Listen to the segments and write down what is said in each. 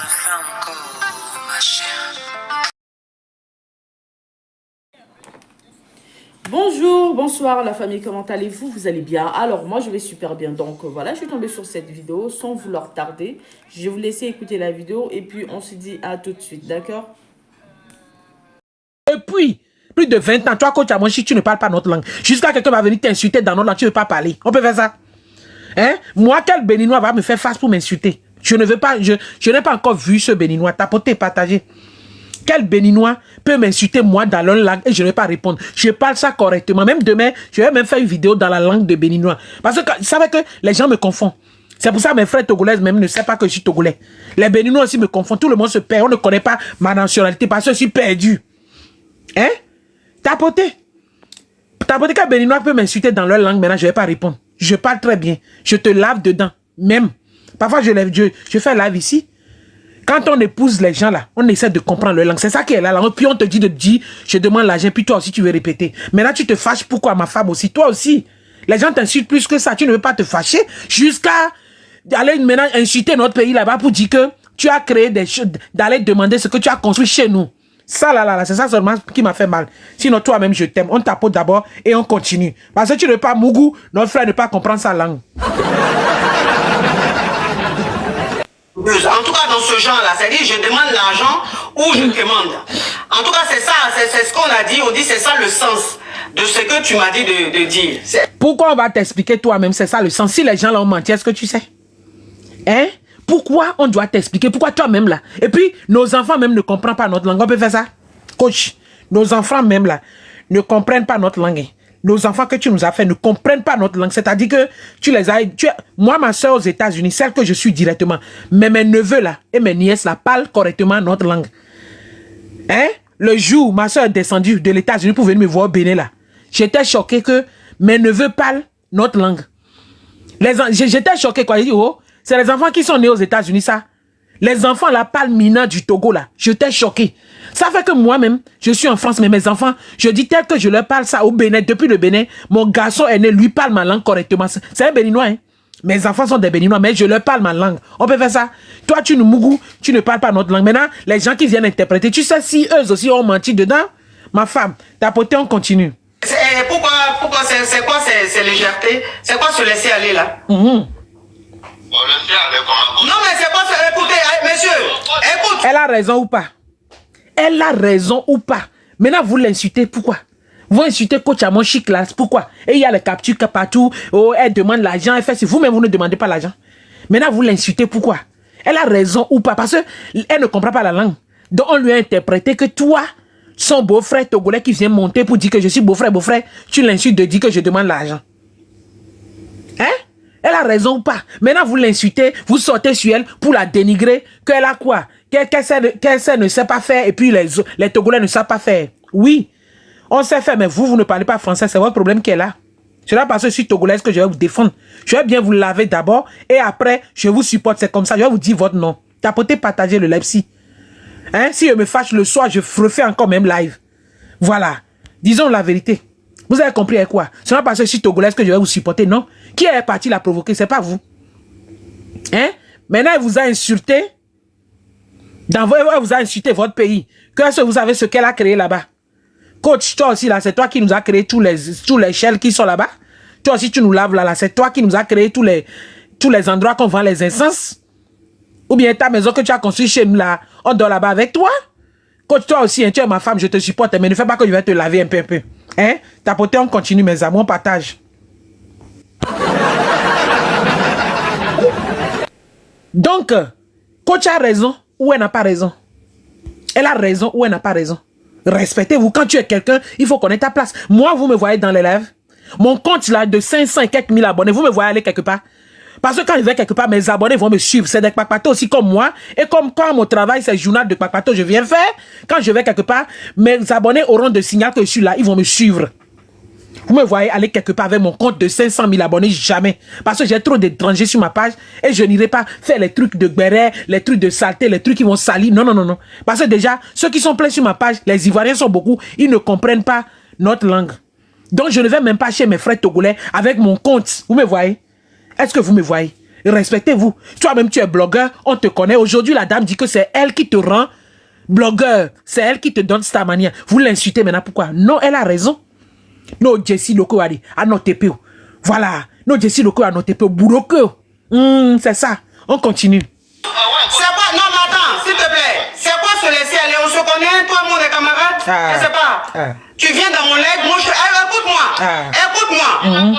fait encore, ma chère. Bonjour, bonsoir la famille, comment allez-vous? Vous allez bien? Alors moi je vais super bien, donc voilà, je suis tombée sur cette vidéo sans vouloir tarder. Je vais vous laisser écouter la vidéo et puis on se dit à tout de suite, d'accord? Depuis plus de 20 ans, toi, coach à Monchi, tu ne parles pas notre langue. Jusqu'à quelqu'un va venir t'insulter dans notre langue, tu ne veux pas parler. On peut faire ça? Hein? Moi, quel béninois va me faire face pour m'insulter? Je ne veux pas, je n'ai pas encore vu ce béninois. Tapoter, partager. Quel béninois peut m'insulter moi dans leur langue et je ne vais pas répondre? Je parle ça correctement. Même demain, je vais même faire une vidéo dans la langue de béninois. Parce que vous savez que les gens me confondent. C'est pour ça que mes frères togolais même ne savent pas que je suis togolais. Les béninois aussi me confondent. Tout le monde se perd. On ne connaît pas ma nationalité parce que je suis perdu. Hein? Tapoter. Tapoter qu'un béninois peut m'insulter dans leur langue, maintenant je ne vais pas répondre. Je parle très bien. Je te lave dedans. Même. Parfois je fais live ici. Quand on épouse les gens là, on essaie de comprendre leur langue. C'est ça qui est là. Puis on te dit de dire, je demande l'argent, puis toi aussi tu veux répéter. Maintenant tu te fâches, pourquoi ma femme aussi? Toi aussi. Les gens t'insultent plus que ça. Tu ne veux pas te fâcher jusqu'à aller maintenant insulter notre pays là-bas pour dire que tu as créé des choses, d'aller demander ce que tu as construit chez nous. Ça là, c'est ça seulement qui m'a fait mal. Sinon toi-même je t'aime. On tapote d'abord et on continue. Parce que tu ne veux pas, Mougou, notre frère ne peut pas comprendre sa langue. En tout cas, dans ce genre-là, c'est-à-dire je demande l'argent ou je commande. En tout cas, c'est ça, c'est ce qu'on a dit. On dit c'est ça le sens de ce que tu m'as dit de dire. Pourquoi on va t'expliquer toi-même? C'est ça le sens. Si les gens là ont menti, est-ce que tu sais? Hein? Pourquoi on doit t'expliquer? Pourquoi toi-même là? Et puis, nos enfants même ne comprennent pas notre langue. On peut faire ça? Coach, nos enfants même là ne comprennent pas notre langue. Nos enfants que tu nous as fait ne comprennent pas notre langue. C'est-à-dire que tu les as... moi, ma soeur aux États-Unis, celle que je suis directement, mais mes neveux là et mes nièces là parlent correctement notre langue. Hein? Le jour où ma soeur est descendue de l'États-Unis pour venir me voir au Bénin là, j'étais choqué que mes neveux parlent notre langue. J'étais choqué quoi. J'ai dit, oh, c'est les enfants qui sont nés aux États-Unis ça. Les enfants là parlent Mina du Togo là. J'étais choqué. Ça fait que moi-même, je suis en France, mais mes enfants, je dis tel que je leur parle ça au Bénin, depuis le Bénin, mon garçon aîné, lui parle ma langue correctement. C'est un béninois, hein. Mes enfants sont des béninois, mais je leur parle ma langue. On peut faire ça. Toi, tu nous mougou, tu ne parles pas notre langue. Maintenant, les gens qui viennent interpréter, tu sais si eux aussi ont menti dedans, ma femme, tapoter, on continue. Pourquoi c'est quoi ces légèretés? C'est quoi se laisser aller là? On le fait avec comment? Non, mais c'est pas ça. Écoutez, monsieur, écoute. Elle a raison ou pas? Elle a raison ou pas? Maintenant, vous l'insultez, pourquoi? Vous insultez coach à mon chic là, pourquoi? Et il y a les captures partout, oh, elle demande l'argent, elle fait si vous-même vous ne demandez pas l'argent. Maintenant, vous l'insultez, pourquoi? Elle a raison ou pas? Parce qu'elle ne comprend pas la langue. Donc, on lui a interprété que toi, son beau-frère togolais qui vient monter pour dire que je suis beau-frère, tu l'insultes de dire que je demande l'argent. Hein? Elle a raison ou pas? Maintenant, vous l'insultez, vous sortez sur elle pour la dénigrer, qu'elle a quoi? Qu'elle ne sait pas faire et puis les Togolais ne savent pas faire. Oui, on sait faire, mais vous ne parlez pas français, c'est votre problème qui est là. C'est là parce que je suis togolaise que je vais vous défendre. Je vais bien vous laver d'abord et après, je vous supporte. C'est comme ça, je vais vous dire votre nom. Tapotez, partagez le live si. Hein? Si je me fâche le soir, je refais encore même live. Voilà. Disons la vérité. Vous avez compris avec quoi? C'est pas parce que je suis togolaise que je vais vous supporter, non? Qui est parti la provoquer? C'est pas vous. Hein? Maintenant, elle vous a insulté. Elle vous a insulté votre pays. Que vous savez ce qu'elle a créé là-bas? Coach, toi aussi là, c'est toi qui nous a créé tous les shells qui sont là-bas. Toi aussi, tu nous laves là, c'est toi qui nous a créé tous les endroits qu'on vend les essences. Ou bien ta maison que tu as construite chez nous là, on dort là-bas avec toi. Coach, toi aussi, hein, tu es ma femme, je te supporte, mais ne fais pas que je vais te laver un peu. Hein? Tapoter, on continue, mes amis, on partage. Donc, coach a raison ou elle n'a pas raison. Elle a raison ou elle n'a pas raison. Respectez-vous. Quand tu es quelqu'un, il faut connaître ta place. Moi, vous me voyez dans les lives. Mon compte là de 500 et quelques mille abonnés, vous me voyez aller quelque part. Parce que quand je vais quelque part, mes abonnés vont me suivre. C'est des kpakpatos aussi comme moi. Et comme quand mon travail, c'est le journal de kpakpatos, je viens faire. Quand je vais quelque part, mes abonnés auront de signal que je suis là. Ils vont me suivre. Vous me voyez aller quelque part avec mon compte de 500 000 abonnés, jamais. Parce que j'ai trop d'étrangers sur ma page et je n'irai pas faire les trucs de béret, les trucs de saleté, les trucs qui vont salir. Non, non, non, non. Parce que déjà, ceux qui sont pleins sur ma page, les Ivoiriens sont beaucoup, ils ne comprennent pas notre langue. Donc, je ne vais même pas chez mes frères togolais avec mon compte. Vous me voyez? Est-ce que vous me voyez? Respectez-vous. Toi-même, tu es blogueur, on te connaît. Aujourd'hui, la dame dit que c'est elle qui te rend blogueur. C'est elle qui te donne cette manière. Vous l'insultez maintenant, pourquoi? Non, elle a raison. No, Jessie Loko a dit, à notre TPO. Voilà. No, Jessie Loko a notre TPO. Bouroko. C'est ça. On continue. C'est quoi? Non, mais attends, s'il te plaît. C'est quoi se laisser aller? On se connaît, toi, mon camarade? Je sais pas. Tu viens dans mon leg, moi je... écoute-moi. Écoute-moi.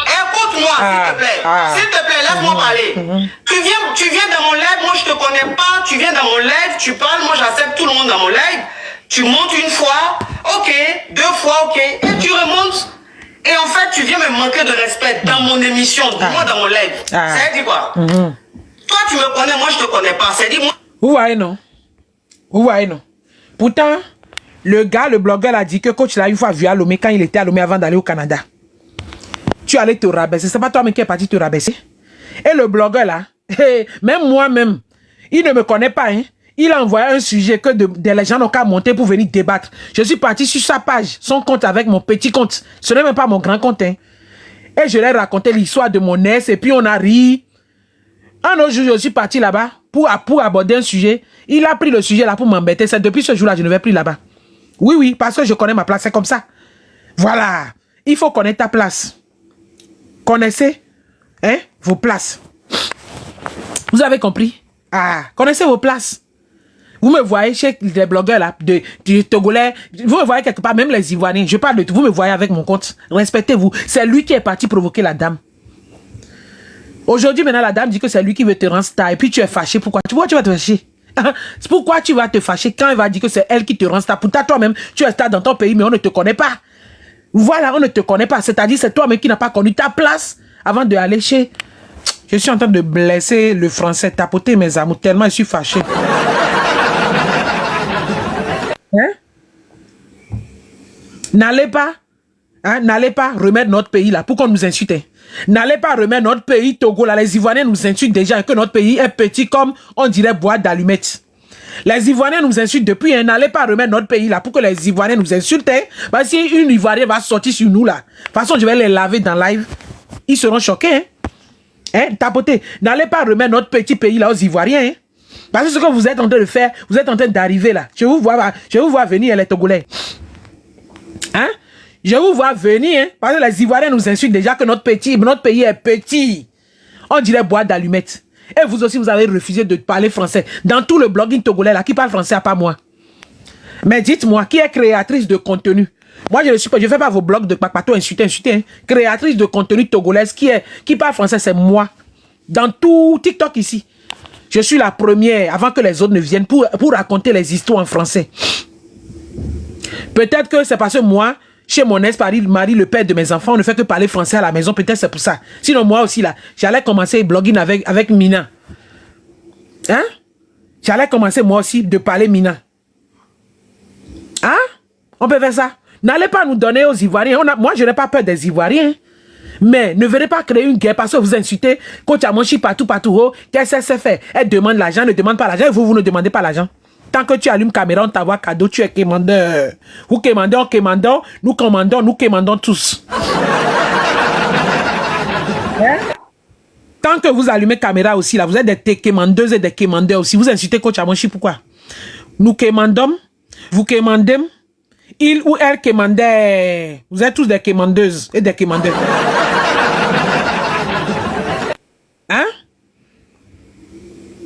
Écoute-moi, s'il te plaît. S'il te plaît, laisse-moi parler. Tu viens dans mon leg, moi je te connais pas. Tu viens dans mon leg, tu parles, moi j'accepte tout le monde dans mon leg. Tu montes une fois, ok. 2 fois, ok. Et tu remontes. Et en fait, tu viens me manquer de respect dans mon émission, moi dans mon leg. Ça veut dire quoi? Toi, tu me connais, moi je te connais pas. C'est dit moi. Vous voyez, non? Vous voyez, non? Pourtant, le gars, le blogueur a dit que coach l'a une fois vu à Lomé quand il était à Lomé avant d'aller au Canada. Tu allais te rabaisser. C'est pas toi-même qui est parti te rabaisser. Et le blogueur là, même moi-même, il ne me connaît pas. Hein. Il a envoyé un sujet que les gens n'ont qu'à monter pour venir débattre. Je suis parti sur sa page, son compte avec mon petit compte. Ce n'est même pas mon grand compte. Hein. Et je lui ai raconté l'histoire de mon ex et puis on a ri. Un autre jour, je suis parti là-bas pour aborder un sujet. Il a pris le sujet là pour m'embêter. C'est depuis ce jour-là, je ne vais plus là-bas. Oui, oui, parce que je connais ma place. C'est comme ça. Voilà. Il faut connaître ta place. Connaissez vos places. Vous avez compris? Connaissez vos places. Vous me voyez chez les blogueurs là, de Togolais. Vous me voyez quelque part, même les Ivoiriens. Je parle de tout. Vous me voyez avec mon compte. Respectez-vous. C'est lui qui est parti provoquer la dame. Aujourd'hui, maintenant, la dame dit que c'est lui qui veut te rendre star. Et puis tu es fâché. Pourquoi tu vas te fâcher? Pourquoi tu vas te fâcher quand il va dire que c'est elle qui te rend star? Pourtant, toi-même, tu es star dans ton pays, mais on ne te connaît pas. Voilà, on ne te connaît pas. C'est-à-dire, c'est toi-même qui n'as pas connu ta place avant d'aller chez... Je suis en train de blesser le français, tapoter mes amours, tellement je suis fâché. N'allez pas remettre notre pays là pour qu'on nous insulte. N'allez pas remettre notre pays Togo là. Les Ivoiriens nous insultent déjà et que notre pays est petit comme on dirait boîte d'allumettes. Les Ivoiriens nous insultent depuis. N'allez pas remettre notre pays là pour que les Ivoiriens nous insultent. Parce que si une Ivoirienne va sortir sur nous là, de toute façon je vais les laver dans live. Ils seront choqués. Tapoter. N'allez pas remettre notre petit pays là aux Ivoiriens. Parce que ce que vous êtes en train de faire, vous êtes en train d'arriver là. Je vous vois venir les Togolais. Je vous vois venir, parce que les Ivoiriens nous insultent déjà que notre pays est petit. On dirait boîte d'allumettes. Et vous aussi, vous avez refusé de parler français. Dans tout le blogging togolais là, qui parle français à part moi? Mais dites-moi, qui est créatrice de contenu? Moi, je ne suis pas, je fais pas vos blogs de papato, insulter. Créatrice de contenu togolaise qui parle français, c'est moi. Dans tout TikTok ici. Je suis la première, avant que les autres ne viennent, pour raconter les histoires en français. Peut-être que c'est parce que moi, chez mon ex-mari, le père de mes enfants, on ne fait que parler français à la maison. Peut-être c'est pour ça. Sinon, moi aussi, là, j'allais commencer blogging avec Mina. J'allais commencer, moi aussi, de parler Mina. On peut faire ça. N'allez pas nous donner aux Ivoiriens. Moi, je n'ai pas peur des Ivoiriens. Mais ne venez pas créer une guerre parce que vous insultez Coach Amonchi partout. Qu'est-ce que c'est fait? Elle demande l'argent, ne demande pas l'argent. Et vous ne demandez pas l'argent. Tant que tu allumes caméra, on t'envoie cadeau, tu es commandeur. Vous commandez, on commande, nous commandons tous. Tant que vous allumez caméra aussi, là, vous êtes des commandeuses et des commandeurs aussi. Vous insultez Coach Amonchi, pourquoi? Nous commandons, vous commandez, il ou elle commandait. Vous êtes tous des commandeuses et des commandeurs.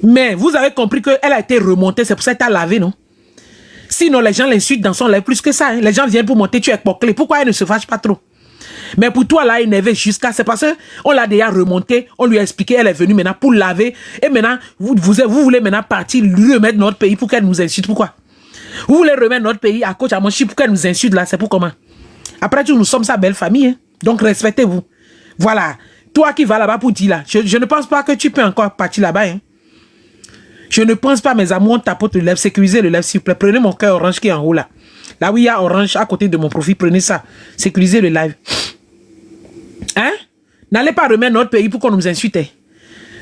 Mais vous avez compris qu'elle a été remontée, c'est pour ça qu'elle a lavé, non? Sinon, les gens l'insultent dans son live plus que ça. Les gens viennent pour monter, tu es poclé. Pourquoi elle ne se fâche pas trop? Mais pour toi, là, énervé jusqu'à... C'est parce qu'on l'a déjà remonté, on lui a expliqué, elle est venue maintenant pour laver. Et maintenant, vous voulez maintenant partir, lui remettre notre pays pour qu'elle nous insulte. Pourquoi? Vous voulez remettre notre pays à Coach Amonchi pour qu'elle nous insulte là, c'est pour comment? Après tout, nous sommes sa belle famille. Donc, respectez-vous. Voilà. Toi qui vas là-bas pour dire là, je ne pense pas que tu peux encore partir là-bas. Je ne pense pas, mes amours, on tapote le live, sécurisez le live, s'il vous plaît. Prenez mon cœur orange qui est en haut là. Là où il y a orange à côté de mon profil, prenez ça. Sécurisez le live. N'allez pas remettre notre pays pour qu'on nous insulte.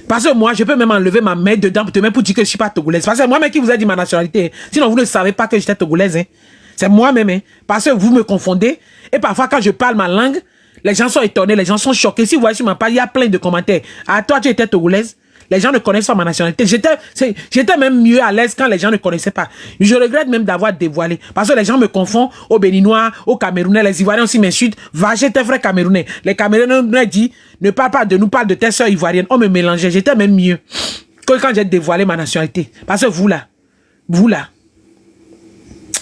Parce que moi, je peux même enlever ma main dedans pour dire que je ne suis pas togolaise. Parce que moi-même qui vous ai dit ma nationalité. Sinon, vous ne savez pas que j'étais togolaise. C'est moi-même. Parce que vous me confondez. Et parfois, quand je parle ma langue, les gens sont étonnés, les gens sont choqués. Si vous voyez sur ma page, il y a plein de commentaires. Ah, toi, tu étais togolaise. Les gens ne connaissent pas ma nationalité. J'étais même mieux à l'aise quand les gens ne connaissaient pas. Je regrette même d'avoir dévoilé. Parce que les gens me confondent aux Béninois, aux Camerounais. Les Ivoiriens aussi m'insultent. Va chez tes frères Camerounais. Les Camerounais disent, ne parle pas de nous, parle de tes soeurs ivoiriennes. On me mélangeait. J'étais même mieux que quand j'ai dévoilé ma nationalité. Parce que vous là,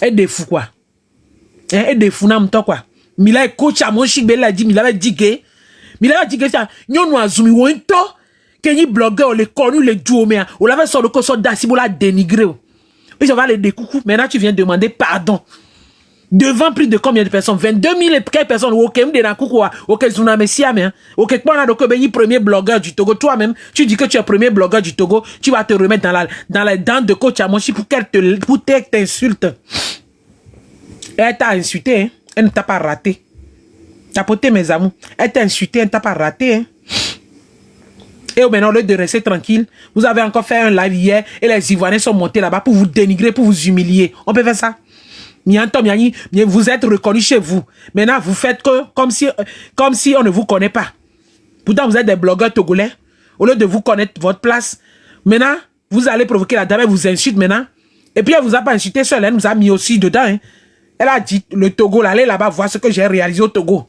et des fous quoi. Et des fous n'am to quoi. Mila coach à mon chic bella dit, Mila dit que ça, nous azumi wento. Kenyi blogueur, on les connu, les douomea. On l'avait sur le coso d'Asibola dénigré. Et je vais aller des coucous. Maintenant, tu viens demander pardon. Devant plus de combien de personnes? 22 000 et quelques personnes. Ok, m'dena coucou. Ok, Zuna Messia, mais. Ok, quoi, on a donc premier blogueur du Togo. Toi-même, tu dis que tu es premier blogueur du Togo. Tu vas te remettre dans les dents de coach à Monchi pour qu'elle t'insulte. Et elle t'a insulté, hein. Elle ne t'a pas raté. T'as poté, mes amours. Elle t'a insulté, elle ne t'a pas raté, hein. Et maintenant, au lieu de rester tranquille, vous avez encore fait un live hier et les Ivoiriens sont montés là-bas pour vous dénigrer, pour vous humilier. On peut faire ça? Vous êtes reconnus chez vous. Maintenant, vous faites que comme si on ne vous connaît pas. Pourtant, vous êtes des blogueurs togolais. Au lieu de vous connaître votre place, maintenant, vous allez provoquer la dame, elle vous insulte maintenant. Et puis, elle vous a pas insulté seule, elle nous a mis aussi dedans. Hein. Elle a dit, le Togo, là, allez là-bas voir ce que j'ai réalisé au Togo.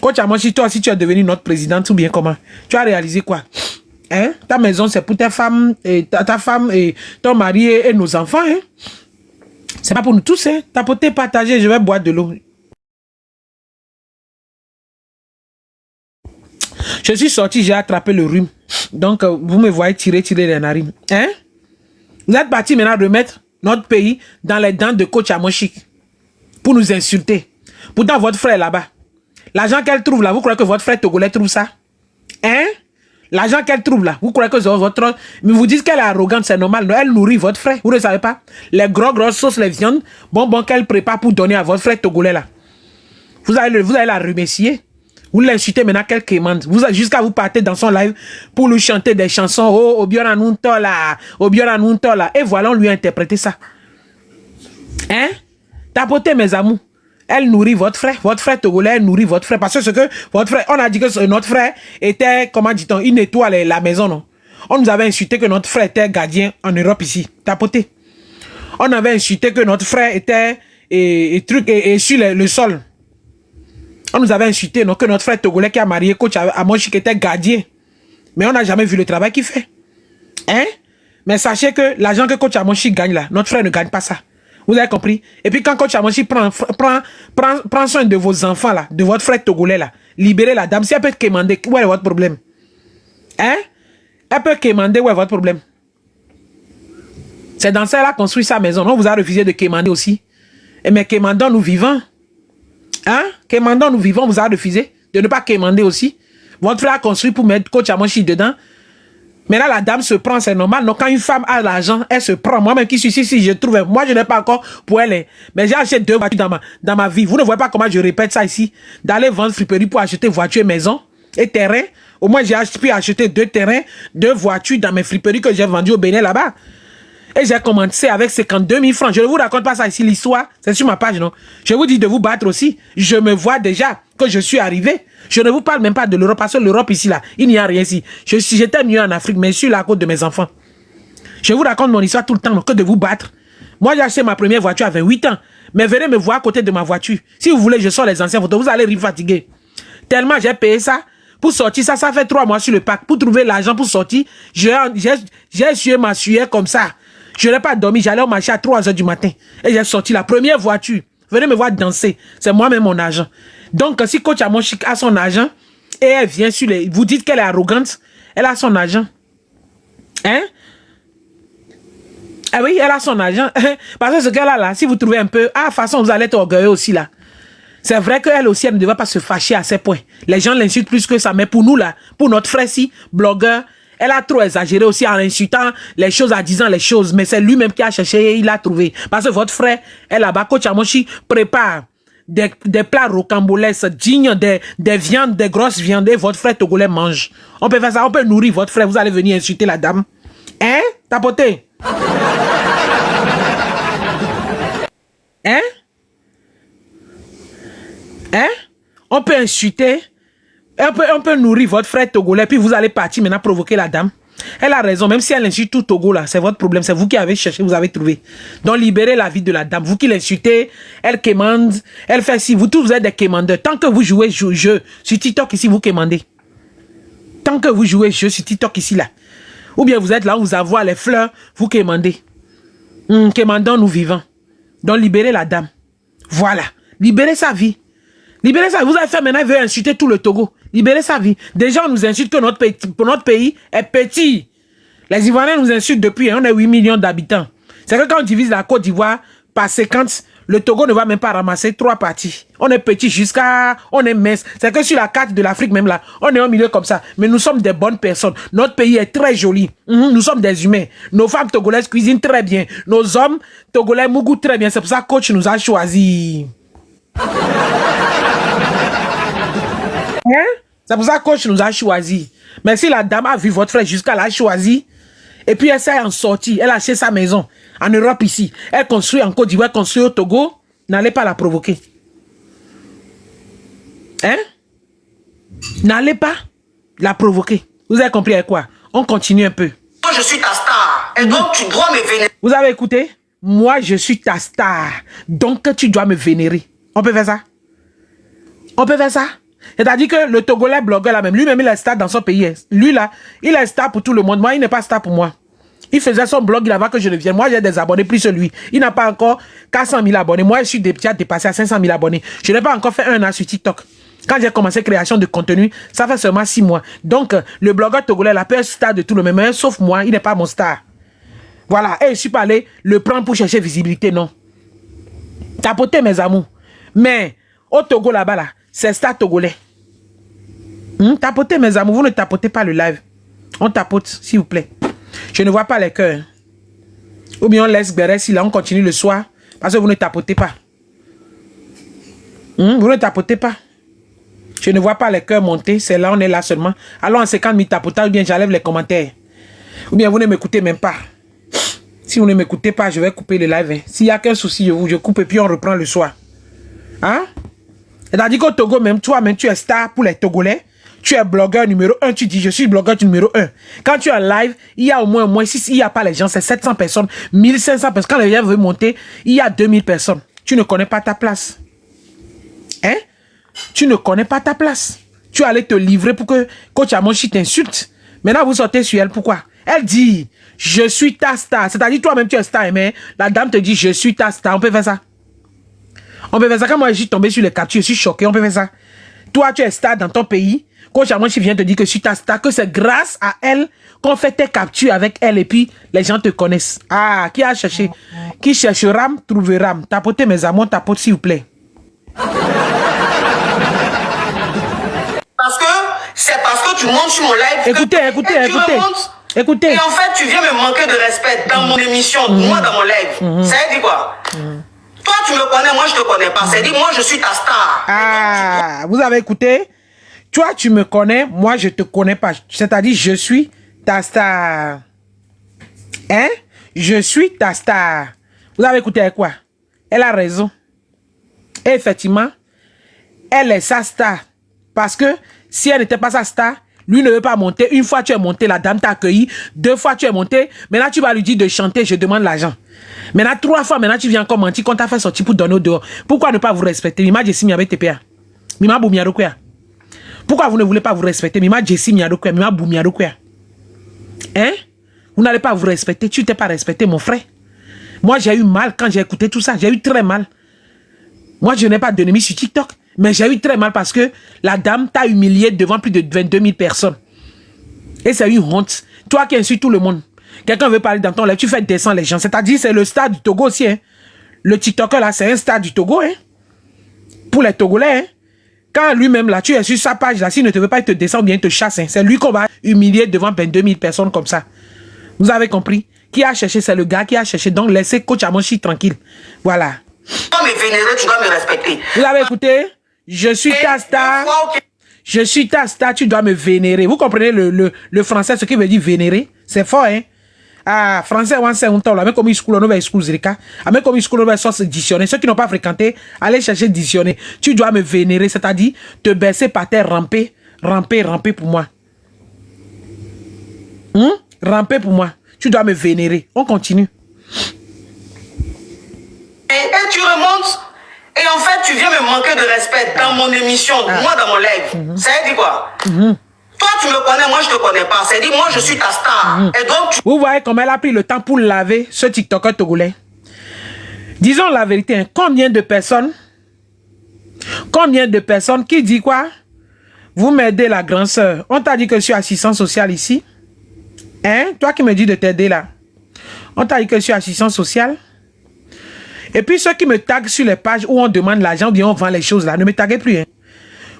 Coach Amonchi, toi aussi, tu es devenu notre présidente ou bien comment? Tu as réalisé quoi? Hein? Ta maison, c'est pour ta femme, et ta femme, et ton mari et nos enfants. Hein? C'est pas pour nous tous. Hein? Tapoter, partager, je vais boire de l'eau. Je suis sorti, j'ai attrapé le rhume. Donc, vous me voyez tirer les narines. Hein? Vous êtes parti maintenant remettre notre pays dans les dents de Coach Amonchi pour nous insulter. Pourtant, votre frère là-bas, l'argent qu'elle trouve là, vous croyez que votre frère togolais trouve ça? Hein? L'argent qu'elle trouve là, vous croyez que c'est votre... Mais vous dites qu'elle est arrogante, c'est normal. Non, elle nourrit votre frère, vous ne savez pas? Les grosses sauces, les viandes, bonbons qu'elle prépare pour donner à votre frère togolais là. Vous allez la remercier. Vous l'insultez maintenant qu'elle commande. Jusqu'à vous partez dans son live pour lui chanter des chansons. Oh, Obioranunto là, Obioranunto là. Et voilà, on lui a interprété ça. Hein? Tapotez mes amours. Elle nourrit votre frère togolais, elle nourrit votre frère. Parce que ce que votre frère, on a dit que notre frère était, comment dit-on, une étoile la maison, non? On nous avait insulté que notre frère était gardien en Europe ici. Tapoté. On avait insulté que notre frère était sur le sol. On nous avait insulté, non, que notre frère togolais qui a marié Coach Amonchi qui était gardien. Mais on n'a jamais vu le travail qu'il fait. Hein? Mais sachez que l'argent que Coach Amonchi gagne là, notre frère ne gagne pas ça. Vous avez compris? Et puis quand Coach Amonchi prend soin de vos enfants là, de votre frère togolais là, libérez la dame. Si elle peut quémander, où est votre problème? Hein? Elle peut quémander, où est votre problème? C'est dans ça qu'elle a construit sa maison. On vous a refusé de quémander aussi. Et mais quémandons nous vivants. Hein? Quémandons nous vivants, vous a refusé de ne pas quémander aussi. Votre frère a construit pour mettre Coach Amonchi dedans. Mais là, la dame se prend, c'est normal. Donc, quand une femme a l'argent, elle se prend. Moi-même qui suis ici, si je trouve... Moi, je n'ai pas encore pour elle. Mais j'ai acheté 2 voitures dans ma vie. Vous ne voyez pas comment je répète ça ici. D'aller vendre friperie pour acheter voiture et maison et terrain. Au moins, j'ai pu acheter 2 terrains, 2 voitures dans mes friperies que j'ai vendues au Bénin là-bas. Et j'ai commencé avec 52 000 francs. Je ne vous raconte pas ça ici, l'histoire. C'est sur ma page, non? Je vous dis de vous battre aussi. Je me vois déjà que je suis arrivé. Je ne vous parle même pas de l'Europe, parce que l'Europe ici, là, il n'y a rien ici. J'étais mieux en Afrique, mais je suis là à cause de mes enfants. Je vous raconte mon histoire tout le temps, que de vous battre. Moi, j'ai acheté ma première voiture à 28 ans. Mais venez me voir à côté de ma voiture. Si vous voulez, je sors les anciennes photos. Vous allez rire fatigué. Tellement j'ai payé ça. Pour sortir, ça fait 3 mois sur le pack. Pour trouver l'argent pour sortir, j'ai essuyé ma sueur comme ça. Je n'ai pas dormi, j'allais au marché à 3 h du matin. Et j'ai sorti la première voiture. Venez me voir danser. C'est moi-même mon argent. Donc, si Coach Amonchi a son argent, et elle vient sur les... Vous dites qu'elle est arrogante, elle a son argent. Hein? Ah oui, elle a son argent. Parce que ce qu'elle a là, si vous trouvez un peu... Ah, de toute façon, vous allez être orgueilleux aussi là. C'est vrai qu'elle aussi, elle ne devrait pas se fâcher à ces points. Les gens l'insultent plus que ça. Mais pour nous là, pour notre frère-ci, blogueur, elle a trop exagéré aussi en insultant les choses, en disant les choses. Mais c'est lui-même qui a cherché et il a trouvé. Parce que votre frère, elle là-bas, Coach Amonchi, prépare des plats rocambolesques, dignes des viandes, des grosses viandes. Et votre frère togolais mange. On peut faire ça, on peut nourrir votre frère. Vous allez venir insulter la dame. Hein? Tapoter? Hein? Hein? On peut insulter... On peut nourrir votre frère togolais, puis vous allez partir maintenant provoquer la dame. Elle a raison, même si elle insulte tout Togo là, c'est votre problème, c'est vous qui avez cherché, vous avez trouvé. Donc libérez la vie de la dame, vous qui l'insultez, elle quémande, elle fait si, vous tous vous êtes des quémandeurs. Tant que vous jouez jeu sur TikTok ici, vous quémandez. Tant que vous jouez jeu sur TikTok ici là, ou bien vous êtes là, vous avez les fleurs, vous quémandez. Quémandons nous vivants. Donc libérez la dame. Voilà, libérez sa vie. Libérez sa vie. Vous avez fait maintenant, il veut insulter tout le Togo. Libérez sa vie. Déjà, on nous insulte que notre pays est petit. Les Ivoiriens nous insultent depuis, on a 8 millions d'habitants. C'est que quand on divise la Côte d'Ivoire par 50, le Togo ne va même pas ramasser 3 parties. On est petit jusqu'à... On est mince. C'est que sur la carte de l'Afrique même là, on est au milieu comme ça. Mais nous sommes des bonnes personnes. Notre pays est très joli. Nous sommes des humains. Nos femmes togolaises cuisinent très bien. Nos hommes togolais mougouent très bien. C'est pour ça que coach nous a choisi. C'est pour ça que coach nous a choisi. Mais si la dame a vu votre frère jusqu'à l'a choisi, et puis elle s'est en sortie, elle a acheté sa maison en Europe ici, elle construit en Côte d'Ivoire, construit au Togo, n'allez pas la provoquer. Hein? N'allez pas la provoquer. Vous avez compris avec quoi? On continue un peu. Moi, je suis ta star. Et donc, tu dois me vénérer. Vous avez écouté? Moi, je suis ta star. Donc, tu dois me vénérer. On peut faire ça? On peut faire ça? C'est-à-dire que le Togolais blogueur là même, lui-même il est star dans son pays. Lui là, il est star pour tout le monde. Moi, il n'est pas star pour moi. Il faisait son blog, il avant que je ne vienne. Moi, j'ai des abonnés, plus celui. Il n'a pas encore 400 000 abonnés. Moi, je suis déjà dépassé à 500 000 abonnés. Je n'ai pas encore fait 1 an sur TikTok. Quand j'ai commencé création de contenu, ça fait seulement 6 mois. Donc, le blogueur togolais, la peur star de tout le monde, sauf moi, il n'est pas mon star. Voilà. Et je suis pas allé le prendre pour chercher visibilité, non. Tapoter mes amours. Mais, au Togo là-bas, là, c'est star togolais. Tapotez mes amours, vous ne tapotez pas le live. On tapote, s'il vous plaît. Je ne vois pas les cœurs. Ou bien on laisse Béret, si là on continue le soir, parce que vous ne tapotez pas. Vous ne tapotez pas. Je ne vois pas les cœurs monter, c'est là, on est là seulement. Alors en 50 000 tapotages, ou bien j'enlève les commentaires. Ou bien vous ne m'écoutez même pas. Si vous ne m'écoutez pas, je vais couper le live. S'il y a qu'un souci, je coupe et puis on reprend le soir. Hein? C'est-à-dire qu'au Togo, même toi-même, tu es star pour les Togolais. Tu es blogueur numéro 1, tu dis je suis blogueur numéro 1. Quand tu es en live, il y a au moins si il n'y a pas les gens, c'est 700 personnes, 1500 personnes. Quand les gens veulent monter, il y a 2000 personnes. Tu ne connais pas ta place. Hein? Tu ne connais pas ta place. Tu allais te livrer pour que Coach Amonchi t'insulte. Maintenant, vous sortez sur elle. Pourquoi? Elle dit, je suis ta star. C'est-à-dire, toi-même, tu es star, mais la dame te dit, je suis ta star. On peut faire ça. On peut faire ça. Quand moi, je suis tombé sur les captures, je suis choqué. On peut faire ça. Toi, tu es star dans ton pays. Coach Amonchi vient te dire que je suis ta star, que c'est grâce à elle qu'on fait tes captures avec elle et puis les gens te connaissent. Ah, qui a cherché? Qui cherchera, trouvera. Tapotez mes amours, tapote s'il vous plaît. Parce que c'est parce que tu montes sur mon live. Écoutez. Écoutez. Et en fait, tu viens me manquer de respect dans mon émission, moi dans mon live. Ça veut dire quoi? Toi, tu me connais, moi je te connais pas. Ça veut dire, moi je suis ta star. Ah, vous avez écouté? Toi, tu me connais, moi, je te connais pas. C'est-à-dire, je suis ta star. Hein? Je suis ta star. Vous avez écouté avec quoi? Elle a raison. Et effectivement, elle est sa star. Parce que si elle n'était pas sa star, lui ne veut pas monter. Une fois tu es monté, la dame t'a accueilli. 2 fois tu es monté. Maintenant, tu vas lui dire de chanter, je demande l'argent. Maintenant, 3 fois, maintenant, tu viens encore mentir qu'on t'a fait sortir pour donner au dehors. Pourquoi ne pas vous respecter? Mima Jessie avec TPA. Mima Boumiarokwea. Pourquoi vous ne voulez pas vous respecter? Mima Jessie Miarokwea. Mima Boumiarokwea. Hein? Vous n'allez pas vous respecter. Tu t'es pas respecté, mon frère. Moi, j'ai eu mal quand j'ai écouté tout ça. J'ai eu très mal. Moi, je n'ai pas d'ennemis sur TikTok. Mais j'ai eu très mal parce que la dame t'a humilié devant plus de 22 000 personnes. Et c'est une honte. Toi qui insultes tout le monde. Quelqu'un veut parler dans ton live, tu fais descendre les gens. C'est-à-dire, c'est le stade du Togo aussi. Hein. Le TikToker là, c'est un stade du Togo. Hein. Pour les Togolais. Hein. Quand lui-même là, tu es sur sa page là, s'il ne te veut pas, il te descend bien, il te chasse. Hein. C'est lui qu'on va humilier devant 22 000 personnes comme ça. Vous avez compris? Qui a cherché? C'est le gars qui a cherché. Donc, laissez Coach Amonchi tranquille. Voilà. Tu dois me vénérer, tu dois me respecter. Vous avez écouté? Je suis ta star. Je suis ta star, tu dois me vénérer. Vous comprenez le français, ce qui veut dire vénérer? C'est fort, hein? Ah, français, on sait un temps là. Mais comme il school, on va excluser. Mais comme il school, on va sortir dictionnaire. Ceux qui n'ont pas fréquenté, allez chercher dictionnaire. Tu dois me vénérer, c'est-à-dire te baisser par terre, ramper pour moi. Ramper pour moi. Tu dois me vénérer. On continue. Et tu remontes. Et en fait, tu viens me manquer de respect dans mon émission, moi dans mon live. Ça veut dire quoi? Toi, tu me connais, moi, je te connais pas. Ça veut dire, moi, je suis ta star. Et donc, Vous voyez comment elle a pris le temps pour laver ce TikToker togolais. Disons la vérité, hein, combien de personnes qui disent quoi? Vous m'aidez la grande sœur. On t'a dit que je suis assistant social ici. Hein? Toi qui me dis de t'aider là. On t'a dit que je suis assistant social. Et puis ceux qui me taguent sur les pages où on demande l'argent, où on vend les choses là, ne me taguez plus. Hein.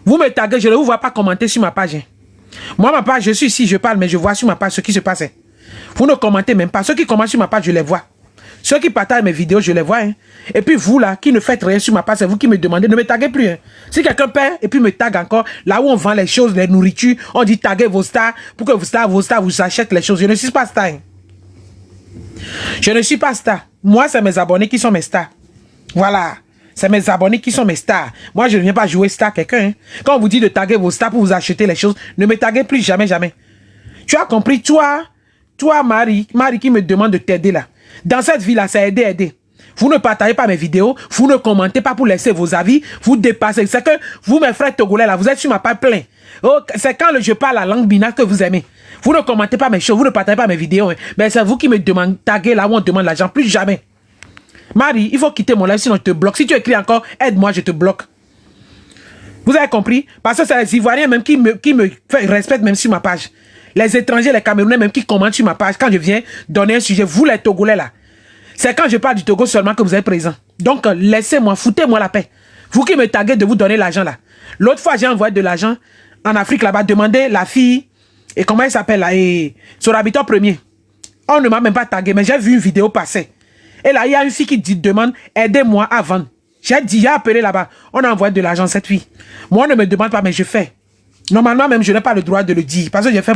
Vous me taguez, je ne vous vois pas commenter sur ma page. Hein. Moi, ma page, je suis ici, je parle, mais je vois sur ma page ce qui se passe. Hein. Vous ne commentez même pas. Ceux qui commentent sur ma page, je les vois. Ceux qui partagent mes vidéos, je les vois. Hein. Et puis vous là, qui ne faites rien sur ma page, c'est vous qui me demandez, ne me taguez plus. Hein. Si quelqu'un perd et puis me tague encore, là où on vend les choses, les nourritures, on dit taguez vos stars pour que vos stars vous achètent les choses. Je ne suis pas star. Hein. Je ne suis pas star. Moi, c'est mes abonnés qui sont mes stars. Voilà. C'est mes abonnés qui sont mes stars. Moi, je ne viens pas jouer star quelqu'un. Hein. Quand on vous dit de taguer vos stars pour vous acheter les choses, ne me taguez plus jamais, jamais. Tu as compris? Toi, Marie qui me demande de t'aider là. Dans cette vie-là, c'est aider. Vous ne partagez pas mes vidéos, vous ne commentez pas pour laisser vos avis, vous dépassez. C'est que vous, mes frères togolais là, vous êtes sur ma page plein. Oh, c'est quand je parle la langue binaire que vous aimez. Vous ne commentez pas mes choses, vous ne partagez pas mes vidéos. Hein. Mais c'est vous qui me demandez taguer là où on demande l'argent, plus jamais. Marie, il faut quitter mon live sinon je te bloque. Si tu écris encore, aide-moi, je te bloque. Vous avez compris? Parce que c'est les Ivoiriens même qui me respectent même sur ma page. Les étrangers, les Camerounais même qui commentent sur ma page quand je viens donner un sujet. Vous les Togolais là. C'est quand je parle du Togo seulement que vous êtes présents. Donc laissez-moi, foutez-moi la paix. Vous qui me taguez de vous donner l'argent là. L'autre fois j'ai envoyé de l'argent en Afrique là-bas. Demandez la fille, et comment elle s'appelle là, et son habitant premier. On ne m'a même pas tagué, mais j'ai vu une vidéo passer. Et là, il y a une fille qui demande, aidez-moi à vendre. J'ai dit, j'ai appelé là-bas. On a envoyé de l'argent à cette fille. Moi, on ne me demande pas, mais je fais. Normalement, même, je n'ai pas le droit de le dire. Parce que j'ai fait...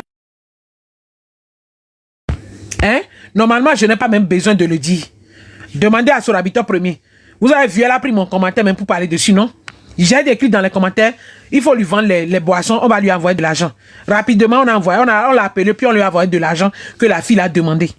Hein? Normalement, je n'ai pas même besoin de le dire. Demandez à son habitant premier. Vous avez vu, elle a pris mon commentaire même pour parler dessus, non? J'ai écrit dans les commentaires, il faut lui vendre les boissons, on va lui envoyer de l'argent. Rapidement, on l'a appelé, puis on lui a envoyé de l'argent que la fille a demandé.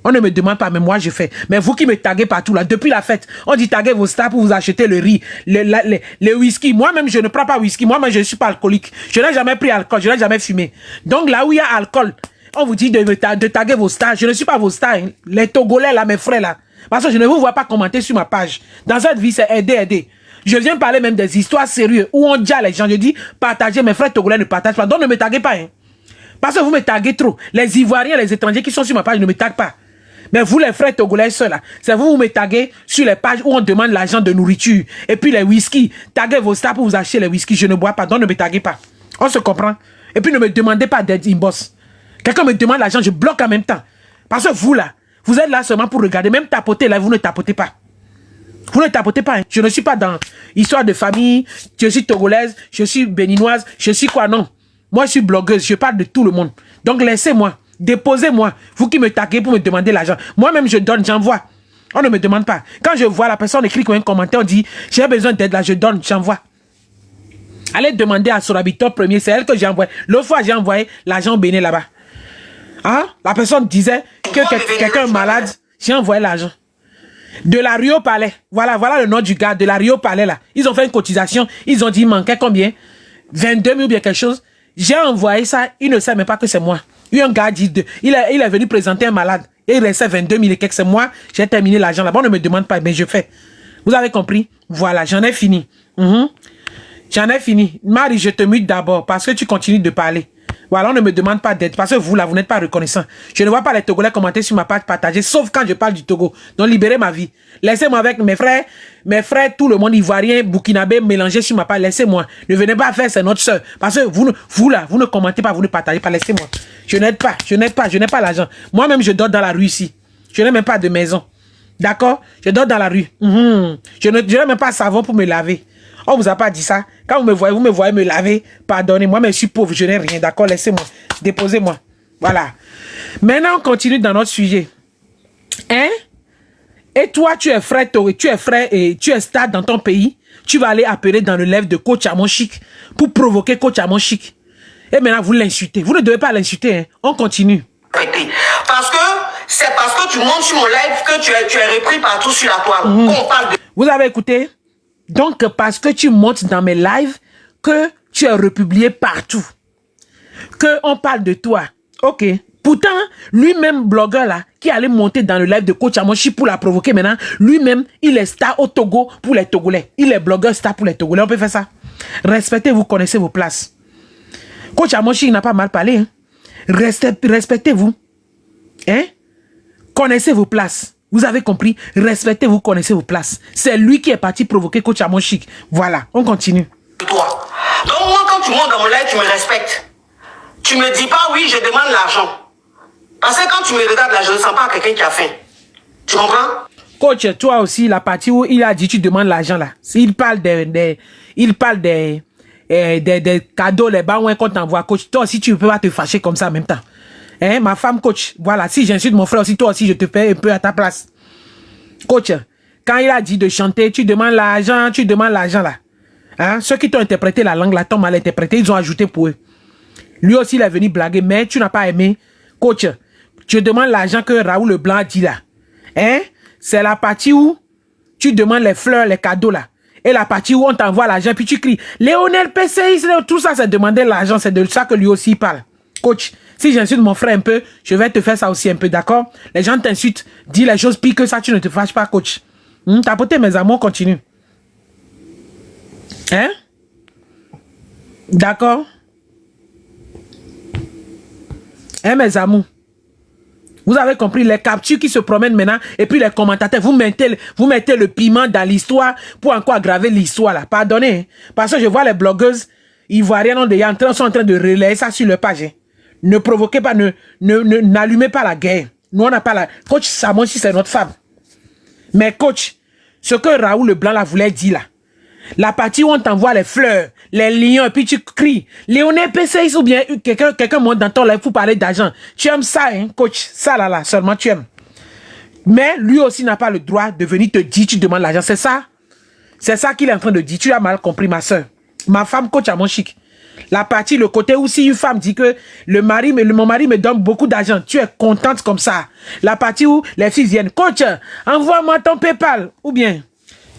On ne me demande pas, mais moi je fais. Mais vous qui me taguez partout là, depuis la fête, on dit taguez vos stars pour vous acheter le riz, le whisky. Moi-même, je ne prends pas whisky. Moi-même, je ne suis pas alcoolique. Je n'ai jamais pris alcool, je n'ai jamais fumé. Donc là où il y a alcool, on vous dit de taguer vos stars. Je ne suis pas vos stars. Hein. Les Togolais là, mes frères là. Parce que je ne vous vois pas commenter sur ma page. Dans cette vie, c'est aider. Je viens parler même des histoires sérieuses où on dit à les gens, je dis partagez, mes frères Togolais ne partagent pas. Donc ne me taguez pas. Hein. Parce que vous me taguez trop. Les Ivoiriens, les étrangers qui sont sur ma page ne me taguent pas. Mais vous, les frères togolais seuls, là, c'est vous me taguez sur les pages où on demande l'argent de nourriture. Et puis les whisky. Taguez vos stars pour vous acheter les whisky. Je ne bois pas, donc ne me taguez pas. On se comprend. Et puis ne me demandez pas d'aide inbox. Quelqu'un me demande l'argent, je bloque en même temps. Parce que vous, là, vous êtes là seulement pour regarder. Même tapoter, là, vous ne tapotez pas. Vous ne tapotez pas. Hein. Je ne suis pas dans histoire de famille. Je suis togolaise, je suis béninoise, je suis quoi, non. Moi, je suis blogueuse, je parle de tout le monde. Donc laissez-moi. Déposez-moi, vous qui me taguez pour me demander l'argent. Moi-même, je donne, j'envoie. On ne me demande pas. Quand je vois la personne écrit un commentaire, on dit, j'ai besoin d'aide là, je donne, j'envoie. Allez demander à son habitant premier, c'est elle que j'ai envoyé. L'autre fois, j'ai envoyé l'argent au Bénin là-bas. Hein? La personne disait que quelqu'un est malade, j'ai envoyé l'argent. De la Rio Palais. Voilà le nom du gars, de la Rio Palais là. Ils ont fait une cotisation, ils ont dit, il manquait combien? 22 000 ou bien quelque chose. J'ai envoyé ça, il ne sait même pas que c'est moi. Un gars dit, il est venu présenter un malade. Et il restait 22 000 et quelques. C'est moi, j'ai terminé l'argent là-bas. On ne me demande pas, mais je fais. Vous avez compris? Voilà, j'en ai fini. J'en ai fini. Marie, je te mute d'abord parce que tu continues de parler. Voilà, on ne me demande pas d'aide parce que vous là, vous n'êtes pas reconnaissant. Je ne vois pas les Togolais commenter sur ma page partagée, sauf quand je parle du Togo. Donc libérez ma vie. Laissez-moi avec mes frères, tout le monde ivoirien, burkinabé, mélangé sur ma page. Laissez-moi. Ne venez pas faire, c'est notre soeur. Parce que vous là, vous ne commentez pas, vous ne partagez pas. Laissez-moi. Je n'aide pas, je n'ai pas l'argent. Moi-même, je dors dans la rue ici. Je n'ai même pas de maison. D'accord? Je dors dans la rue. Je n'ai même pas savon pour me laver. On vous a pas dit ça. Quand vous me voyez me laver, pardonnez-moi, mais je suis pauvre, je n'ai rien. D'accord, laissez-moi. Déposez-moi. Voilà. Maintenant, on continue dans notre sujet. Hein? Et toi, tu es frère et tu es star dans ton pays. Tu vas aller appeler dans le live de Coach Amon Chic pour provoquer Coach Amon Chic. Et maintenant, vous l'insultez. Vous ne devez pas l'insulter. Hein? On continue. Parce que c'est parce que tu montes sur mon live que tu es repris partout sur la toile. On parle de... Vous avez écouté? Donc, parce que tu montes dans mes lives, que tu es republié partout. Que on parle de toi. Ok. Pourtant, lui-même, blogueur là, qui allait monter dans le live de Coach Amoshi pour la provoquer maintenant, lui-même, il est star au Togo pour les Togolais. Il est blogueur star pour les Togolais. On peut faire ça. Respectez-vous, connaissez vos places. Coach Amoshi, il n'a pas mal parlé. Hein? Respectez-vous. Hein? Connaissez vos places. Vous avez compris? Respectez-vous, connaissez vos places. C'est lui qui est parti provoquer Coach Amoshi. Voilà, on continue. Toi. Donc moi, quand tu montes dans mon live, tu me respectes. Tu me dis pas, oui, je demande l'argent. Parce que quand tu me regardes là, je ne sens pas quelqu'un qui a faim. Tu comprends? Coach, toi aussi, la partie où il a dit tu demandes l'argent là. Il parle des cadeaux, les bas qu'on t'envoie. Coach, toi aussi, tu ne peux pas te fâcher comme ça en même temps. Hein, ma femme, coach, voilà, si j'insulte mon frère aussi, toi aussi, je te fais un peu à ta place. Coach, quand il a dit de chanter, tu demandes l'argent là. Hein? Ceux qui t'ont interprété la langue là, t'ont mal interprété, ils ont ajouté pour eux. Lui aussi, il est venu blaguer, mais tu n'as pas aimé. Coach, tu demandes l'argent que Raoul Leblanc a dit là. Hein? C'est la partie où tu demandes les fleurs, les cadeaux là. Et la partie où on t'envoie l'argent, puis tu cries, Léonel PCI, tout ça, c'est demander l'argent, c'est de ça que lui aussi parle. Coach, si j'insulte mon frère un peu, je vais te faire ça aussi un peu, d'accord? Les gens t'insultent, dis les choses pires que ça, tu ne te fâches pas, coach. Tapoter mes amours, continue. Hein? D'accord? Hein, mes amours? Vous avez compris, les captures qui se promènent maintenant, et puis les commentateurs, vous mettez le piment dans l'histoire pour encore aggraver l'histoire là. Pardonnez, hein? Parce que je vois les blogueuses ivoiriennes sont en train de relayer ça sur leur page. Hein? Ne provoquez pas, n'allumez pas la guerre. Nous, on n'a pas la... Coach Samonsi, c'est notre femme. Mais coach, ce que Raoul Leblanc là voulait dire là, la partie où on t'envoie les fleurs, les lions, et puis tu cries, Léonel PCI ou bien quelqu'un monte dans ton live pour parler d'argent. Tu aimes ça, hein, coach? Ça là, seulement tu aimes. Mais lui aussi n'a pas le droit de venir te dire, tu demandes l'argent. C'est ça? C'est ça qu'il est en train de dire. Tu as mal compris, ma soeur. Ma femme, coach Amoshi. La partie, le côté où si une femme dit que mon mari me donne beaucoup d'argent, tu es contente comme ça. La partie où les filles viennent, coach, envoie-moi ton PayPal. Ou bien,